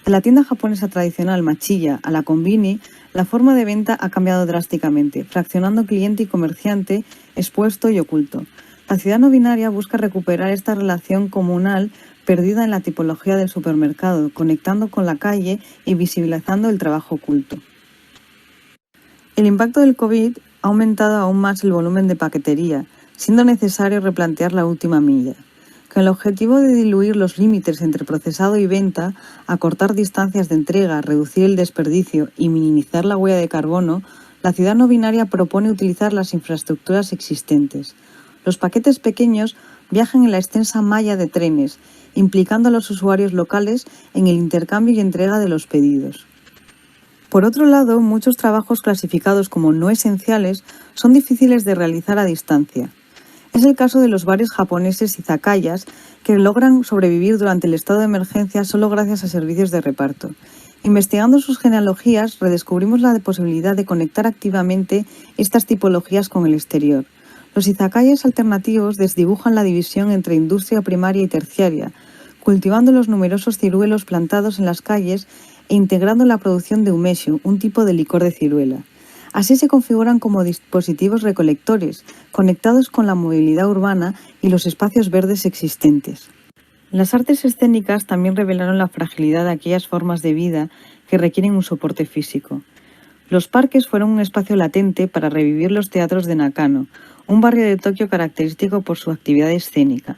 De la tienda japonesa tradicional Machiya a la Konbini, la forma de venta ha cambiado drásticamente, fraccionando cliente y comerciante, expuesto y oculto. La ciudad no binaria busca recuperar esta relación comunal perdida en la tipología del supermercado, conectando con la calle y visibilizando el trabajo oculto. El impacto del COVID ha aumentado aún más el volumen de paquetería, siendo necesario replantear la última milla. Con el objetivo de diluir los límites entre procesado y venta, acortar distancias de entrega, reducir el desperdicio y minimizar la huella de carbono, la ciudad no binaria propone utilizar las infraestructuras existentes. Los paquetes pequeños viajan en la extensa malla de trenes, implicando a los usuarios locales en el intercambio y entrega de los pedidos. Por otro lado, muchos trabajos clasificados como no esenciales son difíciles de realizar a distancia. Es el caso de los bares japoneses izakayas que logran sobrevivir durante el estado de emergencia solo gracias a servicios de reparto. Investigando sus genealogías, redescubrimos la posibilidad de conectar activamente estas tipologías con el exterior. Los izakayas alternativos desdibujan la división entre industria primaria y terciaria, cultivando los numerosos ciruelos plantados en las calles e integrando la producción de umeshu, un tipo de licor de ciruela. Así se configuran como dispositivos recolectores, conectados con la movilidad urbana y los espacios verdes existentes. Las artes escénicas también revelaron la fragilidad de aquellas formas de vida que requieren un soporte físico. Los parques fueron un espacio latente para revivir los teatros de Nakano, un barrio de Tokio característico por su actividad escénica.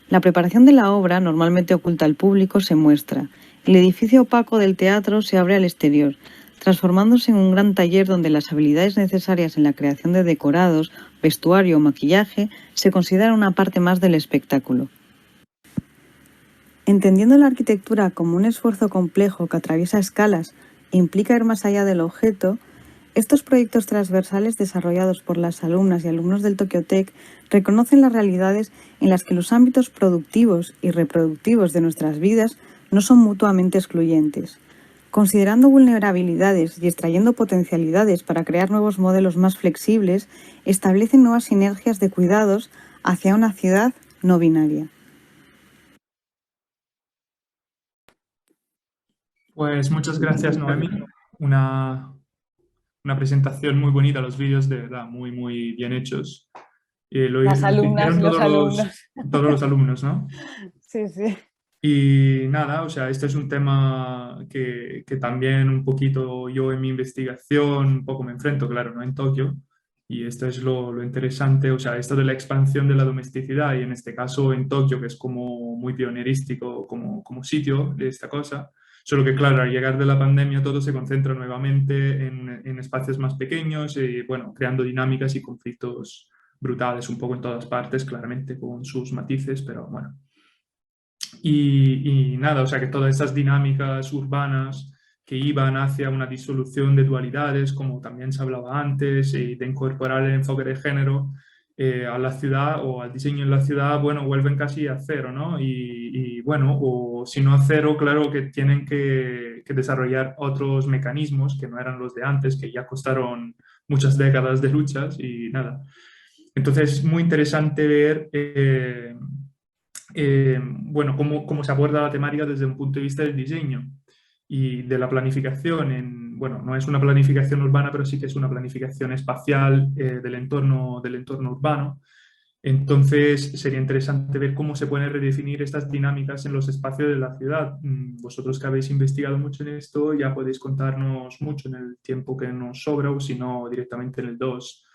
La preparación de la obra, normalmente oculta al público, se muestra. El edificio opaco del teatro se abre al exterior, transformándose en un gran taller donde las habilidades necesarias en la creación de decorados, vestuario o maquillaje se consideran una parte más del espectáculo. Entendiendo la arquitectura como un esfuerzo complejo que atraviesa escalas e implica ir más allá del objeto, estos proyectos transversales desarrollados por las alumnas y alumnos del Tokyo Tech reconocen las realidades en las que los ámbitos productivos y reproductivos de nuestras vidas no son mutuamente excluyentes. Considerando vulnerabilidades y extrayendo potencialidades para crear nuevos modelos más flexibles, establecen nuevas sinergias de cuidados hacia una ciudad no binaria. Pues muchas gracias, Noemi. Una presentación muy bonita, los vídeos de verdad muy bien hechos. Las alumnas y los alumnos. Todos los alumnos, ¿no? Sí, sí. Y nada, o sea, este es un tema que también un poquito yo en mi investigación un poco me enfrento, claro, ¿no? En Tokio. Y esto es lo interesante, o sea, esto de la expansión de la domesticidad y en este caso en Tokio, que es como muy pionerístico como sitio de esta cosa. Solo que, claro, al llegar de la pandemia todo se concentra nuevamente en espacios más pequeños y, bueno, creando dinámicas y conflictos brutales un poco en todas partes, claramente con sus matices, pero bueno. Y nada, o sea que todas esas dinámicas urbanas que iban hacia una disolución de dualidades, como también se hablaba antes, y de incorporar el enfoque de género a la ciudad o al diseño en la ciudad, bueno, vuelven casi a cero, ¿no? Y bueno, o si no a cero, claro que tienen que desarrollar otros mecanismos que no eran los de antes, que ya costaron muchas décadas de luchas y nada. Entonces es muy interesante ver bueno, cómo se aborda la temática desde un punto de vista del diseño y de la planificación. Bueno, no es una planificación urbana, pero sí que es una planificación espacial del entorno urbano. Entonces sería interesante ver cómo se pueden redefinir estas dinámicas en los espacios de la ciudad. Vosotros que habéis investigado mucho en esto ya podéis contarnos mucho en el tiempo que nos sobra o si no directamente en el 2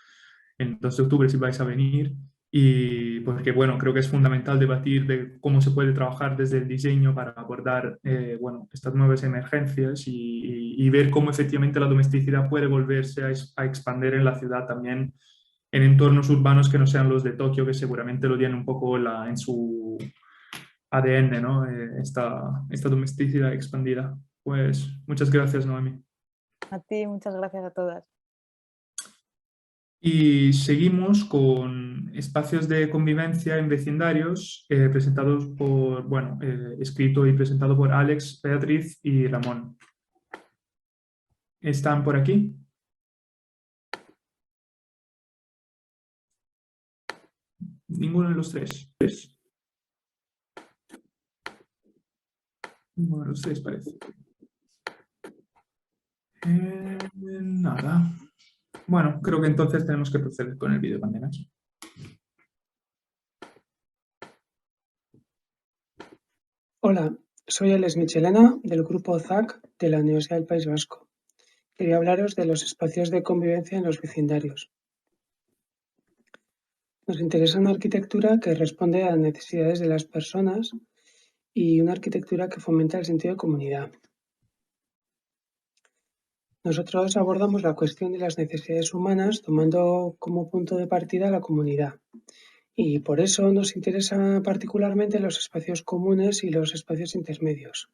de octubre si vais a venir. Y porque, bueno, creo que es fundamental debatir de cómo se puede trabajar desde el diseño para abordar, bueno, estas nuevas emergencias y ver cómo efectivamente la domesticidad puede volverse a expandir en la ciudad también en entornos urbanos que no sean los de Tokio, que seguramente lo tienen un poco en su ADN, ¿no? Esta domesticidad expandida. Pues muchas gracias, Noemi. A ti, muchas gracias a todas. Y seguimos con espacios de convivencia en vecindarios presentados por, bueno, escrito y presentado por Alex, Beatriz y Ramón. ¿Están por aquí? Ninguno de los tres. Ninguno de los tres parece. Nada. Bueno, creo que entonces tenemos que proceder con el vídeo también. Hola, soy Alex Michelena del grupo ZAC de la Universidad del País Vasco. Quería hablaros de los espacios de convivencia en los vecindarios. Nos interesa una arquitectura que responde a las necesidades de las personas y una arquitectura que fomenta el sentido de comunidad. Nosotros abordamos la cuestión de las necesidades humanas tomando como punto de partida la comunidad. Y por eso nos interesan particularmente los espacios comunes y los espacios intermedios.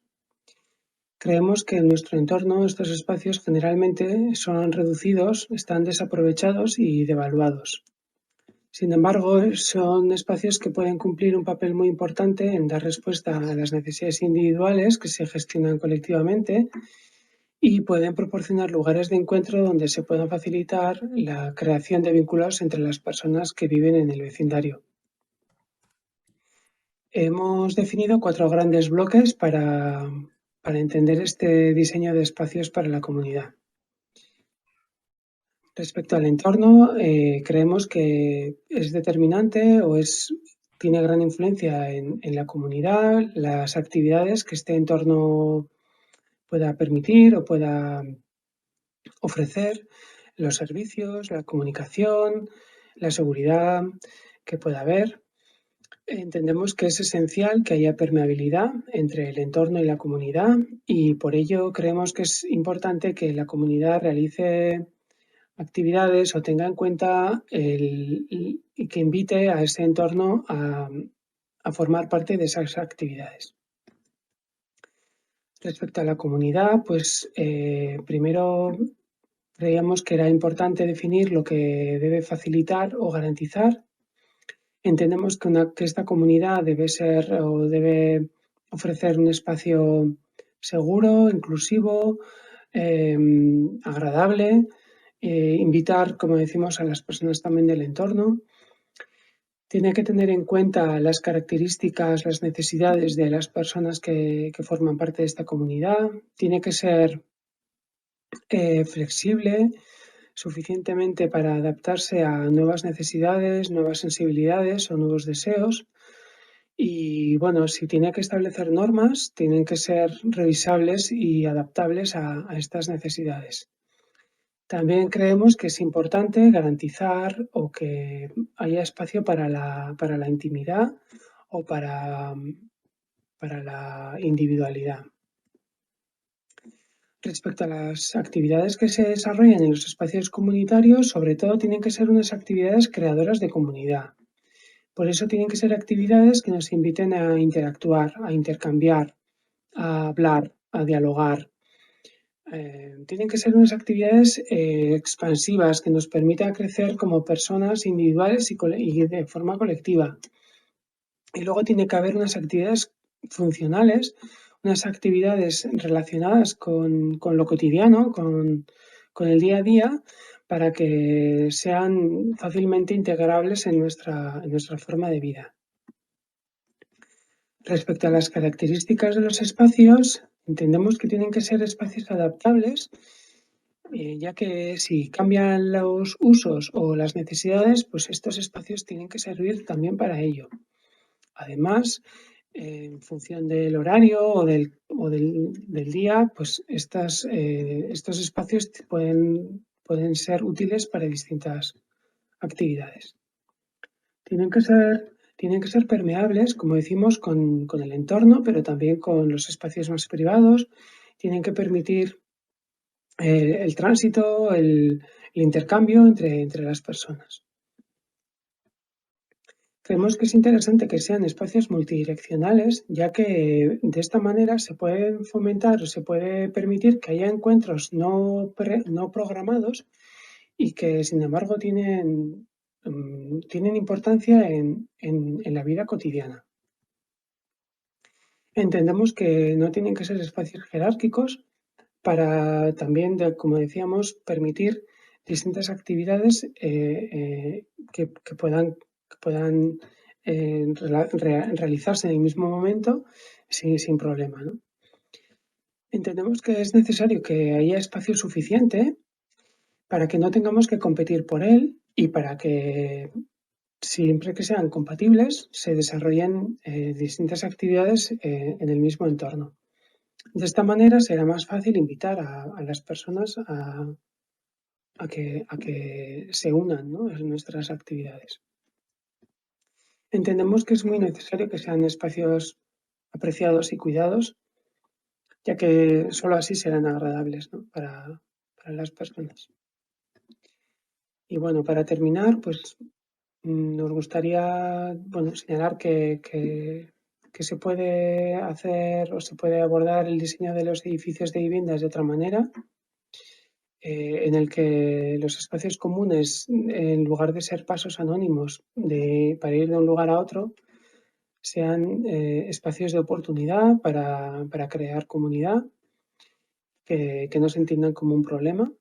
Creemos que en nuestro entorno estos espacios generalmente son reducidos, están desaprovechados y devaluados. Sin embargo, son espacios que pueden cumplir un papel muy importante en dar respuesta a las necesidades individuales que se gestionan colectivamente y pueden proporcionar lugares de encuentro donde se puedan facilitar la creación de vínculos entre las personas que viven en el vecindario. Hemos definido 4 grandes bloques para entender este diseño de espacios para la comunidad. Respecto al entorno, creemos que es determinante o tiene gran influencia en la comunidad, las actividades que este entorno pueda permitir o pueda ofrecer, los servicios, la comunicación, la seguridad que pueda haber. Entendemos que es esencial que haya permeabilidad entre el entorno y la comunidad y por ello creemos que es importante que la comunidad realice actividades o tenga en cuenta y que invite a ese entorno a formar parte de esas actividades. Respecto a la comunidad, pues primero creíamos que era importante definir lo que debe facilitar o garantizar. Entendemos que esta comunidad debe ofrecer un espacio seguro, inclusivo, agradable, invitar, como decimos, a las personas también del entorno. Tiene que tener en cuenta las características, las necesidades de las personas que forman parte de esta comunidad. Tiene que ser flexible, suficientemente para adaptarse a nuevas necesidades, nuevas sensibilidades o nuevos deseos. Y bueno, si tiene que establecer normas, tienen que ser revisables y adaptables a estas necesidades. También creemos que es importante garantizar o que haya espacio para la intimidad o para la individualidad. Respecto a las actividades que se desarrollan en los espacios comunitarios, sobre todo tienen que ser unas actividades creadoras de comunidad. Por eso tienen que ser actividades que nos inviten a interactuar, a intercambiar, a hablar, a dialogar. Tienen que ser unas actividades expansivas que nos permitan crecer como personas individuales y de forma colectiva. Y luego tiene que haber unas actividades funcionales, unas actividades relacionadas con lo cotidiano, con el día a día, para que sean fácilmente integrables en nuestra forma de vida. Respecto a las características de los espacios, entendemos que tienen que ser espacios adaptables, ya que si cambian los usos o las necesidades, pues estos espacios tienen que servir también para ello. Además, en función del horario o del día, pues estos espacios pueden ser útiles para distintas actividades. Tienen que ser permeables, como decimos, con el entorno, pero también con los espacios más privados. Tienen que permitir el tránsito, el intercambio entre las personas. Creemos que es interesante que sean espacios multidireccionales, ya que de esta manera se pueden fomentar o se puede permitir que haya encuentros no programados y que, sin embargo, tienen importancia en la vida cotidiana. Entendemos que no tienen que ser espacios jerárquicos para también, como decíamos, permitir distintas actividades que puedan realizarse en el mismo momento sin problema, ¿no? Entendemos que es necesario que haya espacio suficiente para que no tengamos que competir por él y para que siempre que sean compatibles se desarrollen distintas actividades en el mismo entorno. De esta manera será más fácil invitar a las personas a que se unan, ¿no?, en nuestras actividades. entendemos que es muy necesario que sean espacios apreciados y cuidados, ya que solo así serán agradables, ¿no?, para las personas. Y bueno, para terminar, pues nos gustaría señalar que se puede hacer o se puede abordar el diseño de los edificios de viviendas de otra manera, en el que los espacios comunes, en lugar de ser pasos anónimos para ir de un lugar a otro, sean espacios de oportunidad para crear comunidad, que no se entiendan como un problema.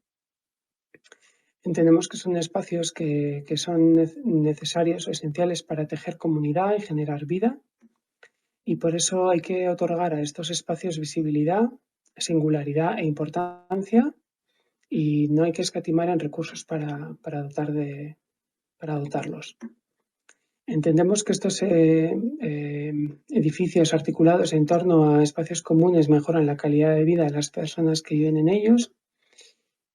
Entendemos que son espacios que son necesarios o esenciales para tejer comunidad y generar vida, y por eso hay que otorgar a estos espacios visibilidad, singularidad e importancia, y no hay que escatimar en recursos para dotarlos. Entendemos que estos edificios articulados en torno a espacios comunes mejoran la calidad de vida de las personas que viven en ellos,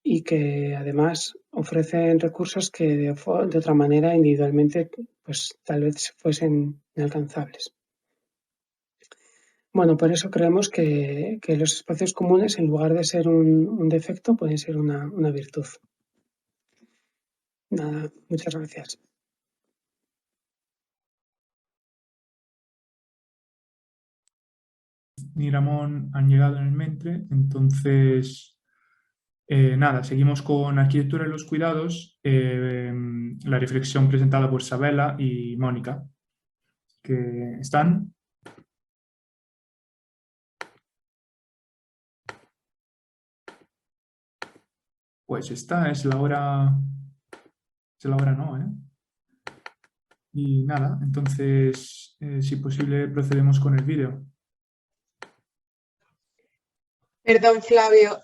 y que además ofrecen recursos que de otra manera individualmente pues tal vez fuesen inalcanzables. Bueno, por eso creemos que los espacios comunes, en lugar de ser un defecto, pueden ser una virtud. Nada, muchas gracias. Ni Ramón han llegado en el Mentre, entonces nada, seguimos con arquitectura y los cuidados, la reflexión presentada por Sabela y Mónica, que están. Pues esta es la hora no, ¿eh? Y nada, entonces, si posible, procedemos con el vídeo. Perdón, Flavio,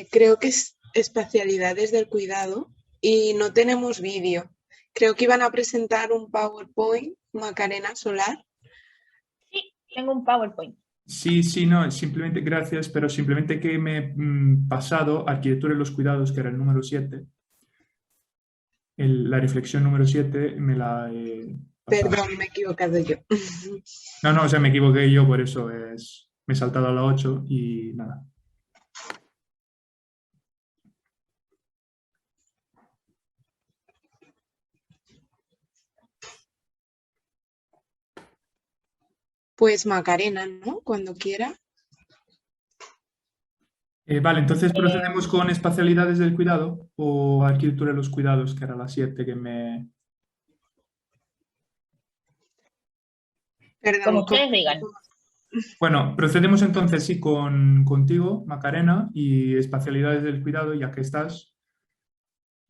creo que es espacialidades del cuidado y no tenemos vídeo. Creo que iban a presentar un PowerPoint, Macarena Solar. Sí, tengo un PowerPoint. Sí, no, simplemente gracias, pero simplemente que me he pasado arquitectura y los cuidados, que era el número 7. La reflexión número 7 me la he pasado. Perdón, me he equivocado yo. No, o sea, me equivoqué yo, por eso me he saltado a la 8 y nada. Pues Macarena, ¿no? Cuando quiera. Vale, entonces procedemos con espacialidades del cuidado o arquitectura de los cuidados, que era la 7 que me... Perdón, como ustedes digan. Bueno, procedemos entonces sí contigo, Macarena, y espacialidades del cuidado, ya que estás.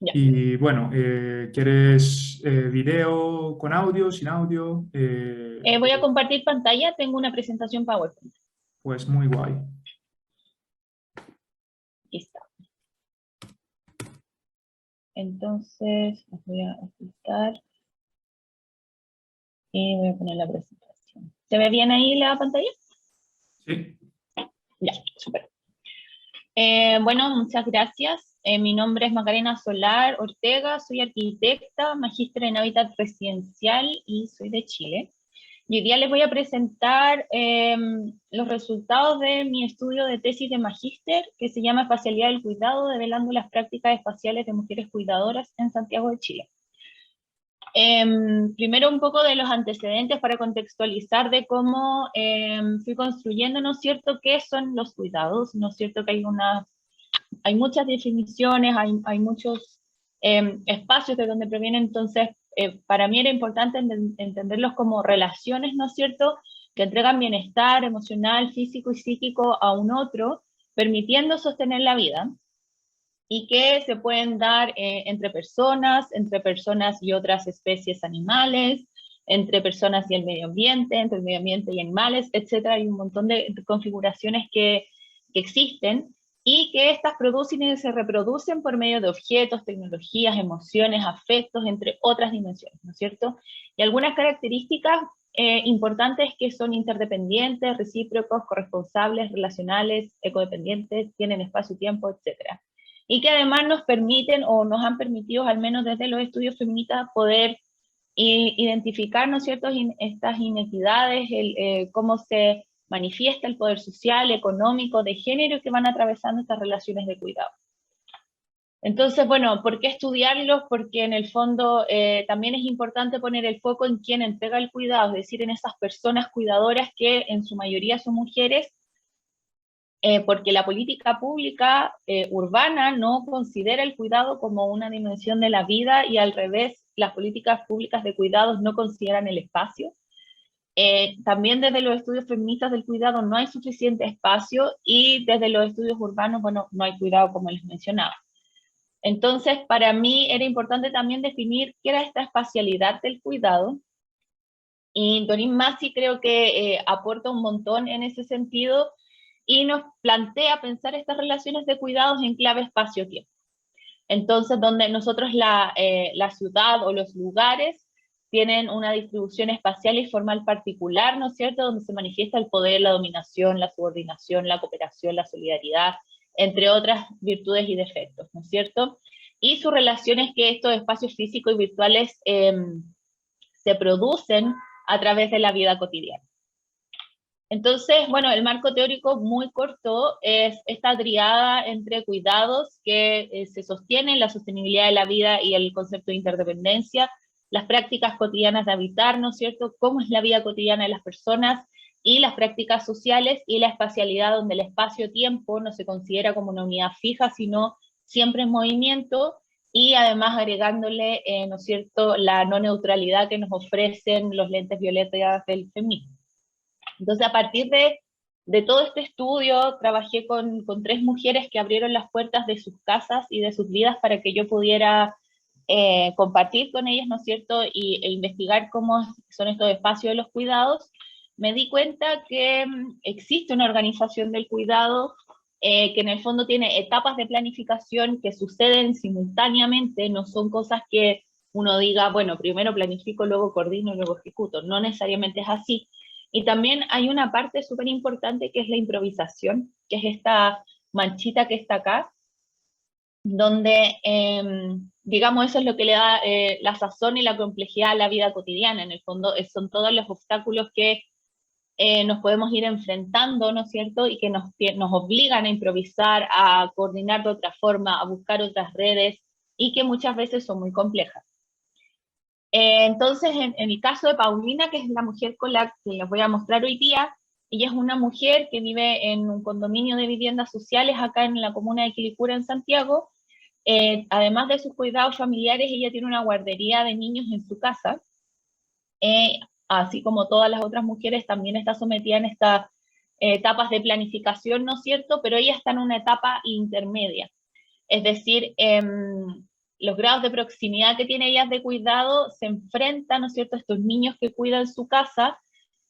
Ya. Y bueno, ¿quieres video con audio, sin audio? Voy a compartir pantalla, tengo una presentación PowerPoint. Pues muy guay. Aquí está. Entonces, les voy a explicar y voy a poner la presentación. ¿Se ve bien ahí la pantalla? Sí. Ya, súper. Bueno, muchas gracias. Mi nombre es Macarena Solar Ortega, soy arquitecta, magíster en hábitat residencial y soy de Chile. Y hoy día les voy a presentar los resultados de mi estudio de tesis de magíster, que se llama Espacialidad del Cuidado, develando las prácticas espaciales de mujeres cuidadoras en Santiago de Chile. Primero un poco de los antecedentes para contextualizar de cómo fui construyendo, ¿no es cierto?, qué son los cuidados, ¿no es cierto?, que hay muchas definiciones, hay muchos espacios de donde provienen, entonces para mí era importante entenderlos como relaciones, ¿no es cierto?, que entregan bienestar emocional, físico y psíquico a un otro, permitiendo sostener la vida, y que se pueden dar entre personas y otras especies animales, entre personas y el medio ambiente, entre el medio ambiente y animales, etc. Hay un montón de configuraciones que existen, y que estas producen y se reproducen por medio de objetos, tecnologías, emociones, afectos, entre otras dimensiones, ¿no es cierto? Y algunas características importantes que son interdependientes, recíprocos, corresponsables, relacionales, ecodependientes, tienen espacio y tiempo, etc. Y que además nos permiten, o nos han permitido, al menos desde los estudios feministas, poder y identificar, ¿no es cierto?, estas inequidades, cómo se manifiesta el poder social, económico, de género que van atravesando estas relaciones de cuidado. Entonces, bueno, ¿por qué estudiarlos? Porque en el fondo también es importante poner el foco en quien entrega el cuidado, es decir, en esas personas cuidadoras que en su mayoría son mujeres, porque la política pública urbana no considera el cuidado como una dimensión de la vida y al revés, las políticas públicas de cuidados no consideran el espacio. También desde los estudios feministas del cuidado no hay suficiente espacio y desde los estudios urbanos, bueno, no hay cuidado como les mencionaba. Entonces, para mí era importante también definir qué era esta espacialidad del cuidado, y Doreen Massey creo que aporta un montón en ese sentido y nos plantea pensar estas relaciones de cuidados en clave espacio-tiempo. Entonces, donde nosotros la ciudad o los lugares tienen una distribución espacial y formal particular, ¿no es cierto?, donde se manifiesta el poder, la dominación, la subordinación, la cooperación, la solidaridad, entre otras virtudes y defectos, ¿no es cierto? Y su relación es que estos espacios físicos y virtuales se producen a través de la vida cotidiana. Entonces, bueno, el marco teórico muy corto es esta triada entre cuidados que se sostienen, la sostenibilidad de la vida y el concepto de interdependencia, las prácticas cotidianas de habitar, ¿no es cierto?, cómo es la vida cotidiana de las personas, y las prácticas sociales y la espacialidad, donde el espacio-tiempo no se considera como una unidad fija, sino siempre en movimiento, y además agregándole, ¿no es cierto?, la no neutralidad que nos ofrecen los lentes violetas del feminismo. Entonces, a partir de todo este estudio, trabajé con 3 mujeres que abrieron las puertas de sus casas y de sus vidas para que yo pudiera compartir con ellas, ¿no es cierto?, e investigar cómo son estos espacios de los cuidados. Me di cuenta que existe una organización del cuidado que en el fondo tiene etapas de planificación que suceden simultáneamente, no son cosas que uno diga, bueno, primero planifico, luego coordino, luego ejecuto, no necesariamente es así. Y también hay una parte súper importante que es la improvisación, que es esta manchita que está acá, donde, digamos, eso es lo que le da la sazón y la complejidad a la vida cotidiana. En el fondo son todos los obstáculos que nos podemos ir enfrentando, ¿no es cierto?, y que nos obligan a improvisar, a coordinar de otra forma, a buscar otras redes, y que muchas veces son muy complejas. Entonces, en el caso de Paulina, que es la mujer con la que les voy a mostrar hoy día, ella es una mujer que vive en un condominio de viviendas sociales acá en la comuna de Quilicura, en Santiago. Además de sus cuidados familiares, ella tiene una guardería de niños en su casa. Así como todas las otras mujeres, también está sometida en estas etapas de planificación, ¿no es cierto?, pero ella está en una etapa intermedia. Es decir, los grados de proximidad que tiene ella de cuidado se enfrentan, ¿no es cierto?, a estos niños que cuidan su casa.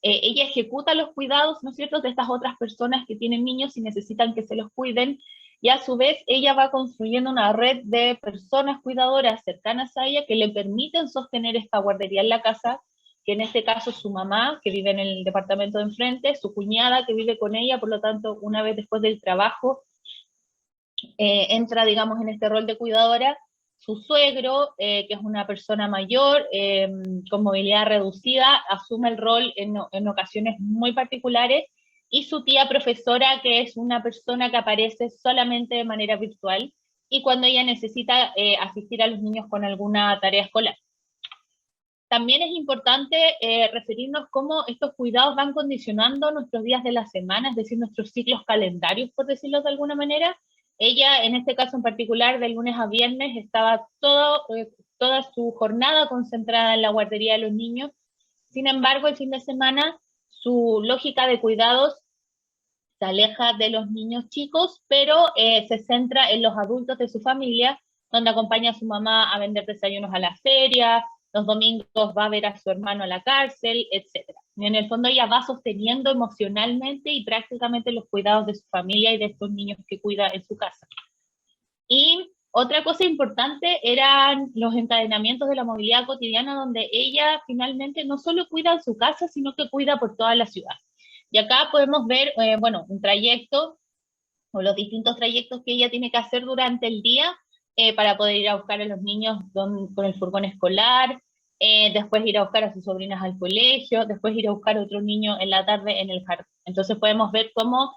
Ella ejecuta los cuidados, ¿no es cierto?, de estas otras personas que tienen niños y necesitan que se los cuiden, y a su vez ella va construyendo una red de personas cuidadoras cercanas a ella que le permiten sostener esta guardería en la casa, que en este caso es su mamá, que vive en el departamento de enfrente, su cuñada que vive con ella, por lo tanto, una vez después del trabajo, entra, digamos, en este rol de cuidadora, su suegro, que es una persona mayor, con movilidad reducida, asume el rol en ocasiones muy particulares, y su tía profesora, que es una persona que aparece solamente de manera virtual, y cuando ella necesita asistir a los niños con alguna tarea escolar. También es importante referirnos cómo estos cuidados van condicionando nuestros días de la semana, es decir, nuestros ciclos calendarios, por decirlo de alguna manera. Ella, en este caso en particular, de lunes a viernes, estaba toda su jornada concentrada en la guardería de los niños. Sin embargo, el fin de semana, su lógica de cuidados se aleja de los niños chicos, pero se centra en los adultos de su familia, donde acompaña a su mamá a vender desayunos a la feria, los domingos va a ver a su hermano a la cárcel, etc. Y en el fondo ella va sosteniendo emocionalmente y prácticamente los cuidados de su familia y de estos niños que cuida en su casa. Y otra cosa importante eran los encadenamientos de la movilidad cotidiana, donde ella finalmente no solo cuida en su casa, sino que cuida por toda la ciudad. Y acá podemos ver, bueno, un trayecto, o los distintos trayectos que ella tiene que hacer durante el día, para poder ir a buscar a los niños con el furgón escolar, después ir a buscar a sus sobrinas al colegio, después ir a buscar a otro niño en la tarde en el jardín. Entonces podemos ver cómo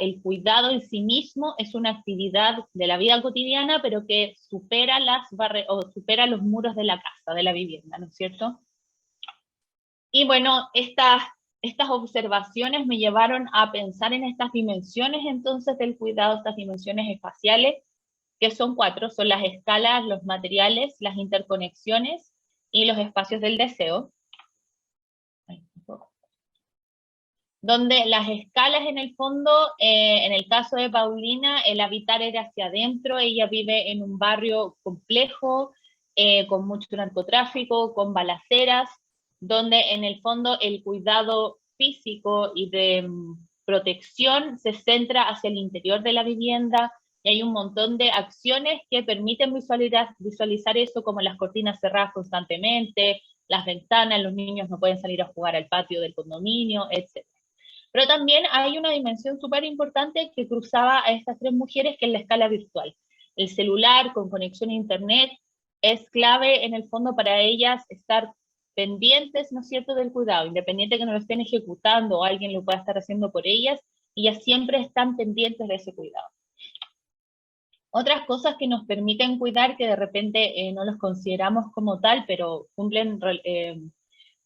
el cuidado en sí mismo es una actividad de la vida cotidiana, pero que supera supera los muros de la casa, de la vivienda, ¿no es cierto? Y bueno, estas observaciones me llevaron a pensar en estas dimensiones entonces del cuidado, estas dimensiones espaciales, que son 4, son las escalas, los materiales, las interconexiones y los espacios del deseo. Donde las escalas en el fondo, en el caso de Paulina, el habitar era hacia adentro, ella vive en un barrio complejo, con mucho narcotráfico, con balaceras, donde en el fondo el cuidado físico y de protección se centra hacia el interior de la vivienda, y hay un montón de acciones que permiten visualizar eso, como las cortinas cerradas constantemente, las ventanas, los niños no pueden salir a jugar al patio del condominio, etc. Pero también hay una dimensión súper importante que cruzaba a estas 3 mujeres, que es la escala virtual. El celular con conexión a internet es clave en el fondo para ellas estar pendientes, ¿no es cierto?, del cuidado, independiente que no lo estén ejecutando o alguien lo pueda estar haciendo por ellas siempre están pendientes de ese cuidado. Otras cosas que nos permiten cuidar, que de repente no los consideramos como tal, pero cumplen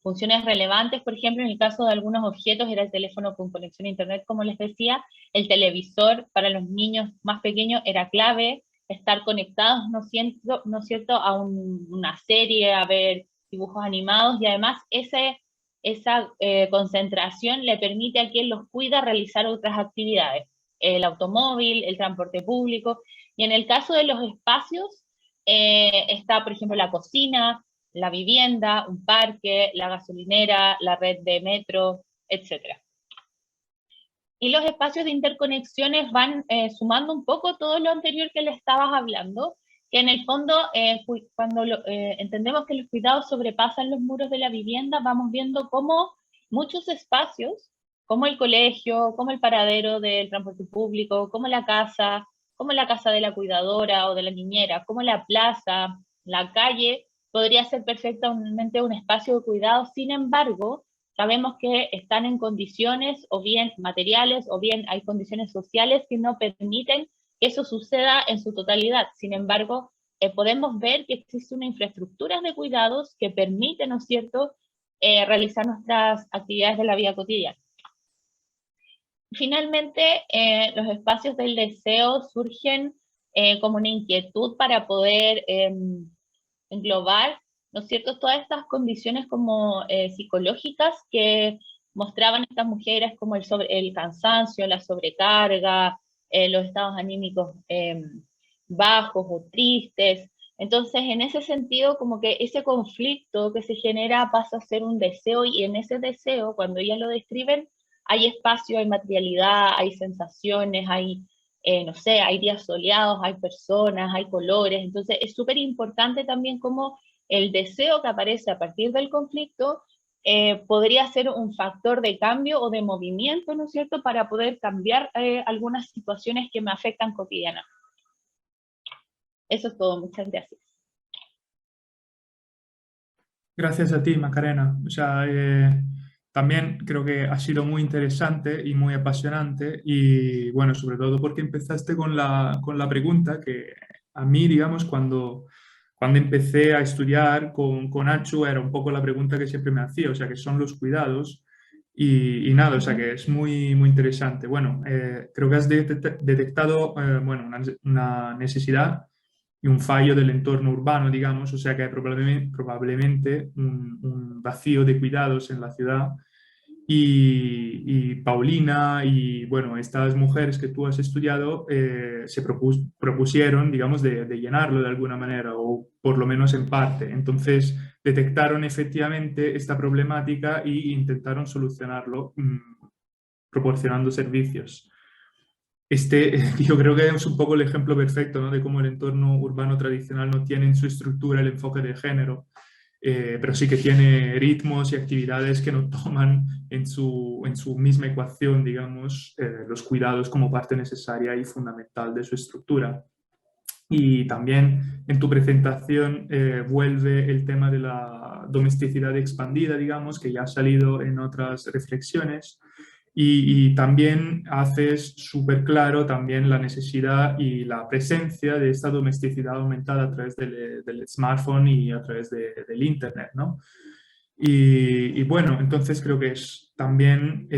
funciones relevantes, por ejemplo, en el caso de algunos objetos era el teléfono con conexión a internet, como les decía, el televisor para los niños más pequeños era clave, estar conectados, ¿no es cierto?, a una serie, a ver dibujos animados, y además esa concentración le permite a quien los cuida realizar otras actividades, el automóvil, el transporte público, y en el caso de los espacios, está, por ejemplo, la cocina, la vivienda, un parque, la gasolinera, la red de metro, etc. Y los espacios de interconexiones van sumando un poco todo lo anterior que le estabas hablando, que en el fondo, cuando entendemos que los cuidados sobrepasan los muros de la vivienda, vamos viendo cómo muchos espacios, como el colegio, como el paradero del transporte público, como la casa de la cuidadora o de la niñera, como la plaza, la calle, podría ser perfectamente un espacio de cuidado. Sin embargo, sabemos que están en condiciones o bien materiales o bien hay condiciones sociales que no permiten que eso suceda en su totalidad. Sin embargo, podemos ver que existe una infraestructura de cuidados que permite, ¿no es cierto?, realizar nuestras actividades de la vida cotidiana. Finalmente, los espacios del deseo surgen como una inquietud para poder englobar, ¿no es cierto?, todas estas condiciones como psicológicas que mostraban estas mujeres, como el cansancio, la sobrecarga, los estados anímicos bajos o tristes. Entonces, en ese sentido, como que ese conflicto que se genera pasa a ser un deseo, y en ese deseo, cuando ellas lo describen, hay espacio, hay materialidad, hay sensaciones, hay, no sé, hay días soleados, hay personas, hay colores. Entonces es súper importante también cómo el deseo que aparece a partir del conflicto podría ser un factor de cambio o de movimiento, ¿no es cierto?, para poder cambiar algunas situaciones que me afectan cotidianamente. Eso es todo, muchas gracias. Gracias a ti, Macarena. O sea, también creo que ha sido muy interesante y muy apasionante, y bueno, sobre todo porque empezaste con la pregunta que a mí, digamos, cuando empecé a estudiar con Achu, era un poco la pregunta que siempre me hacía, o sea, que son los cuidados, y nada, o sea, que es muy, muy interesante. Bueno, creo que has detectado bueno, una necesidad y un fallo del entorno urbano, digamos, o sea que hay probablemente un vacío de cuidados en la ciudad, y Paulina y, bueno, estas mujeres que tú has estudiado se propusieron, digamos, de llenarlo de alguna manera, o por lo menos en parte. Entonces detectaron efectivamente esta problemática e intentaron solucionarlo proporcionando servicios. Yo creo que es un poco el ejemplo perfecto, ¿no?, de cómo el entorno urbano tradicional no tiene en su estructura el enfoque de género, pero sí que tiene ritmos y actividades que no toman en su misma ecuación, digamos, los cuidados como parte necesaria y fundamental de su estructura. Y también en tu presentación vuelve el tema de la domesticidad expandida, digamos, que ya ha salido en otras reflexiones. Y también haces súper claro también la necesidad y la presencia de esta domesticidad aumentada a través del smartphone y a través del Internet, ¿no? Y bueno, entonces creo que es también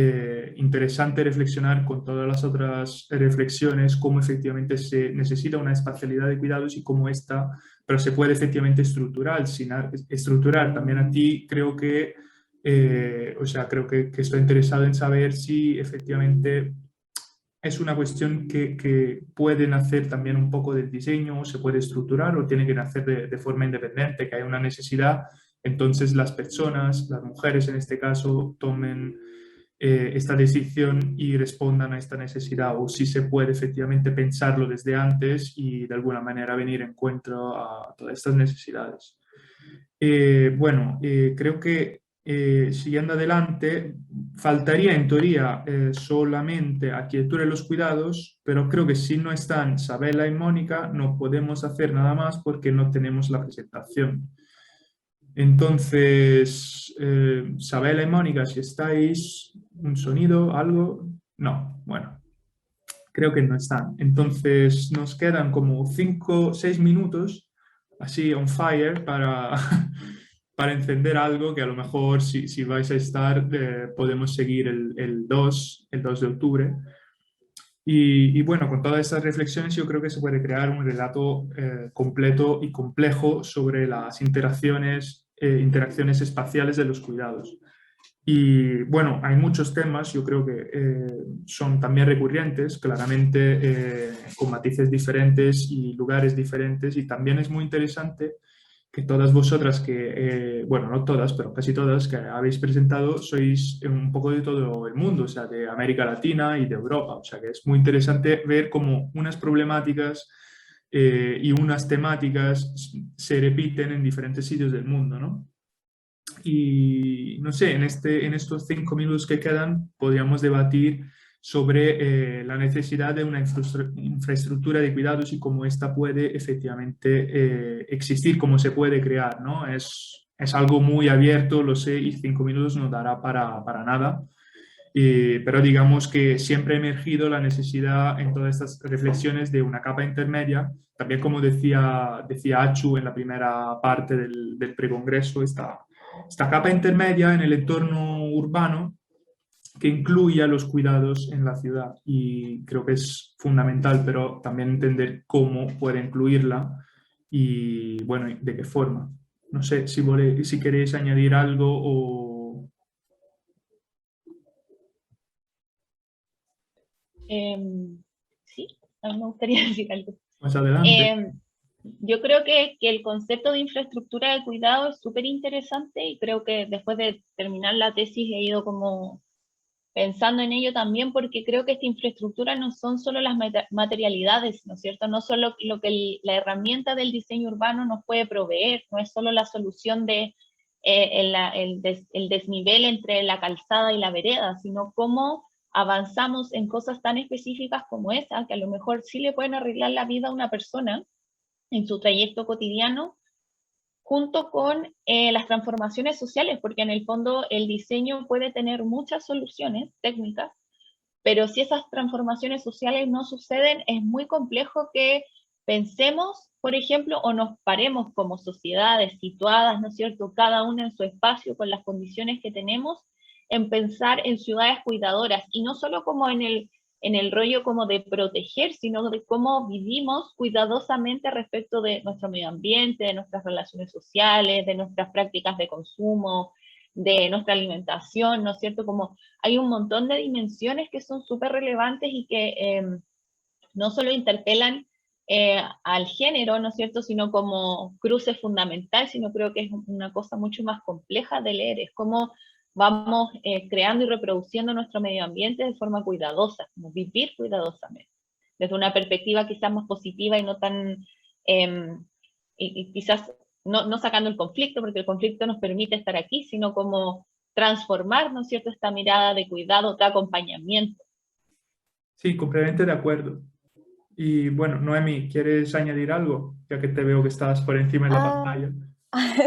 interesante reflexionar con todas las otras reflexiones cómo efectivamente se necesita una espacialidad de cuidados y cómo esta, pero se puede efectivamente estructurar. También a ti creo que, o sea, creo que estoy interesado en saber si efectivamente es una cuestión que puede nacer también un poco del diseño, se puede estructurar o tiene que nacer de forma independiente, que hay una necesidad. Entonces las personas, las mujeres en este caso, tomen esta decisión y respondan a esta necesidad, o si se puede efectivamente pensarlo desde antes y de alguna manera venir en encuentro a todas estas necesidades. Creo que siguiendo adelante, faltaría en teoría solamente arquitectura y los cuidados, pero creo que si no están Sabela y Mónica no podemos hacer nada más porque no tenemos la presentación. Entonces, Sabela y Mónica, si estáis, un sonido, algo, no, bueno, creo que no están. Entonces nos quedan como 5 o 6 minutos, así on fire, para, para encender algo que a lo mejor si vais a estar, podemos seguir el 2 de octubre. Y bueno, con todas estas reflexiones yo creo que se puede crear un relato completo y complejo sobre las interacciones espaciales de los cuidados. Y bueno, hay muchos temas, yo creo que son también recurrentes, claramente con matices diferentes y lugares diferentes, y también es muy interesante que todas vosotras bueno, no todas, pero casi todas que habéis presentado, sois un poco de todo el mundo, o sea, de América Latina y de Europa, o sea, que es muy interesante ver cómo unas problemáticas y unas temáticas se repiten en diferentes sitios del mundo, ¿no? Y no sé, en estos 5 minutos que quedan podríamos debatir sobre la necesidad de una infraestructura de cuidados y cómo esta puede efectivamente existir, cómo se puede crear, ¿no? Es algo muy abierto, lo sé, y 5 minutos no dará para nada, pero digamos que siempre ha emergido la necesidad en todas estas reflexiones de una capa intermedia, también como decía Achu en la primera parte del precongreso, esta capa intermedia en el entorno urbano que incluya los cuidados en la ciudad, y creo que es fundamental, pero también entender cómo puede incluirla y, bueno, de qué forma. No sé si queréis añadir algo o... Sí, a mí me gustaría decir algo. Más adelante. Yo creo que el concepto de infraestructura de cuidado es súper interesante, y creo que después de terminar la tesis he ido como pensando en ello también, porque creo que esta infraestructura no son solo las materialidades, ¿no es cierto? No solo lo que la herramienta del diseño urbano nos puede proveer, no es solo la solución de el desnivel entre la calzada y la vereda, sino cómo avanzamos en cosas tan específicas como esa, que a lo mejor sí le pueden arreglar la vida a una persona en su trayecto cotidiano, junto con las transformaciones sociales, porque en el fondo el diseño puede tener muchas soluciones técnicas, pero si esas transformaciones sociales no suceden, es muy complejo que pensemos, por ejemplo, o nos paremos como sociedades situadas, ¿no es cierto?, cada una en su espacio, con las condiciones que tenemos, en pensar en ciudades cuidadoras, y no solo como en el rollo como de proteger, sino de cómo vivimos cuidadosamente respecto de nuestro medio ambiente, de nuestras relaciones sociales, de nuestras prácticas de consumo, de nuestra alimentación, ¿no es cierto? Como hay un montón de dimensiones que son súper relevantes y que no solo interpelan al género, ¿no es cierto?, sino como cruce fundamental, sino creo que es una cosa mucho más compleja de leer, es como vamos creando y reproduciendo nuestro medio ambiente de forma cuidadosa, como vivir cuidadosamente, desde una perspectiva quizás más positiva y no tan, y quizás no sacando el conflicto, porque el conflicto nos permite estar aquí, sino como transformar, ¿no es cierto?, esta mirada de cuidado, de acompañamiento. Sí, completamente de acuerdo. Y bueno, Noemi, ¿quieres añadir algo? Ya que te veo que estás por encima de la pantalla.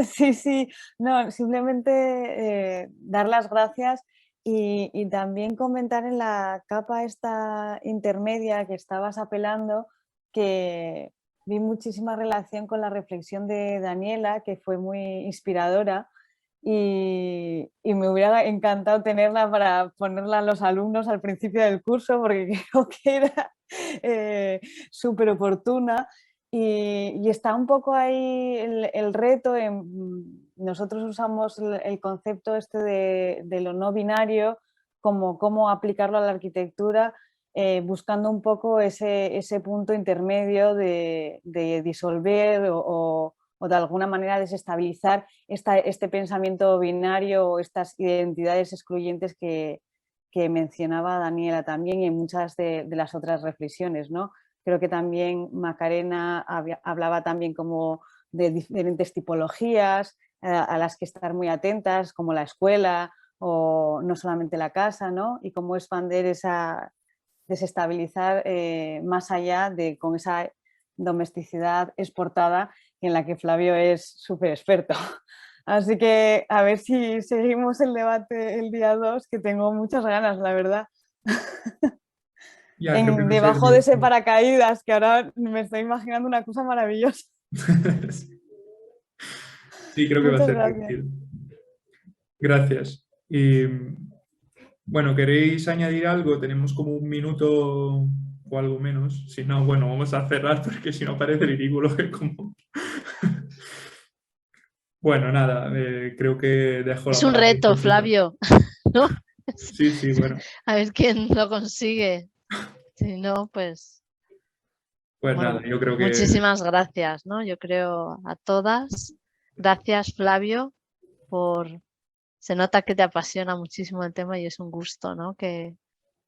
Sí, no, simplemente dar las gracias y también comentar en la capa esta intermedia que estabas apelando, que vi muchísima relación con la reflexión de Daniela, que fue muy inspiradora, y me hubiera encantado tenerla para ponerla a los alumnos al principio del curso, porque creo que era súper oportuna. Y está un poco ahí el reto. Nosotros usamos el concepto este de lo no binario, como cómo aplicarlo a la arquitectura, buscando un poco ese punto intermedio de disolver o de alguna manera desestabilizar este pensamiento binario o estas identidades excluyentes que mencionaba Daniela también, y en muchas de las otras reflexiones, ¿no? Creo que también Macarena hablaba también como de diferentes tipologías a las que estar muy atentas, como la escuela o no solamente la casa, ¿no? Y cómo expandir desestabilizar más allá de con esa domesticidad exportada en la que Flavio es súper experto. Así que a ver si seguimos el debate el día 2, que tengo muchas ganas, la verdad. Ya, creo que va a ser Debajo de ese divertido. paracaídas, que ahora me estoy imaginando una cosa maravillosa. Sí, creo que va a Muchas ser gracias. divertido. Gracias. Y bueno, ¿queréis añadir algo? Tenemos como 1 minuto o algo menos. Si no, bueno, vamos a cerrar porque si no parece ridículo. Como... Bueno, nada, creo que dejo Es la un palabra. reto, Flavio, ¿no? Sí, bueno. A ver quién lo consigue. Si no, pues... Pues Bueno, nada, yo creo que... muchísimas gracias, ¿no? Yo creo a todas. Gracias, Flavio, por... Se nota que te apasiona muchísimo el tema y es un gusto, ¿no? Que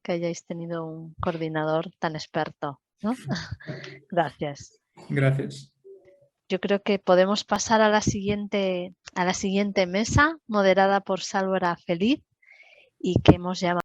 hayáis tenido un coordinador tan experto, ¿no? Gracias. Gracias. Yo creo que podemos pasar a la siguiente mesa, moderada por Salvador Feliz, y que hemos llamado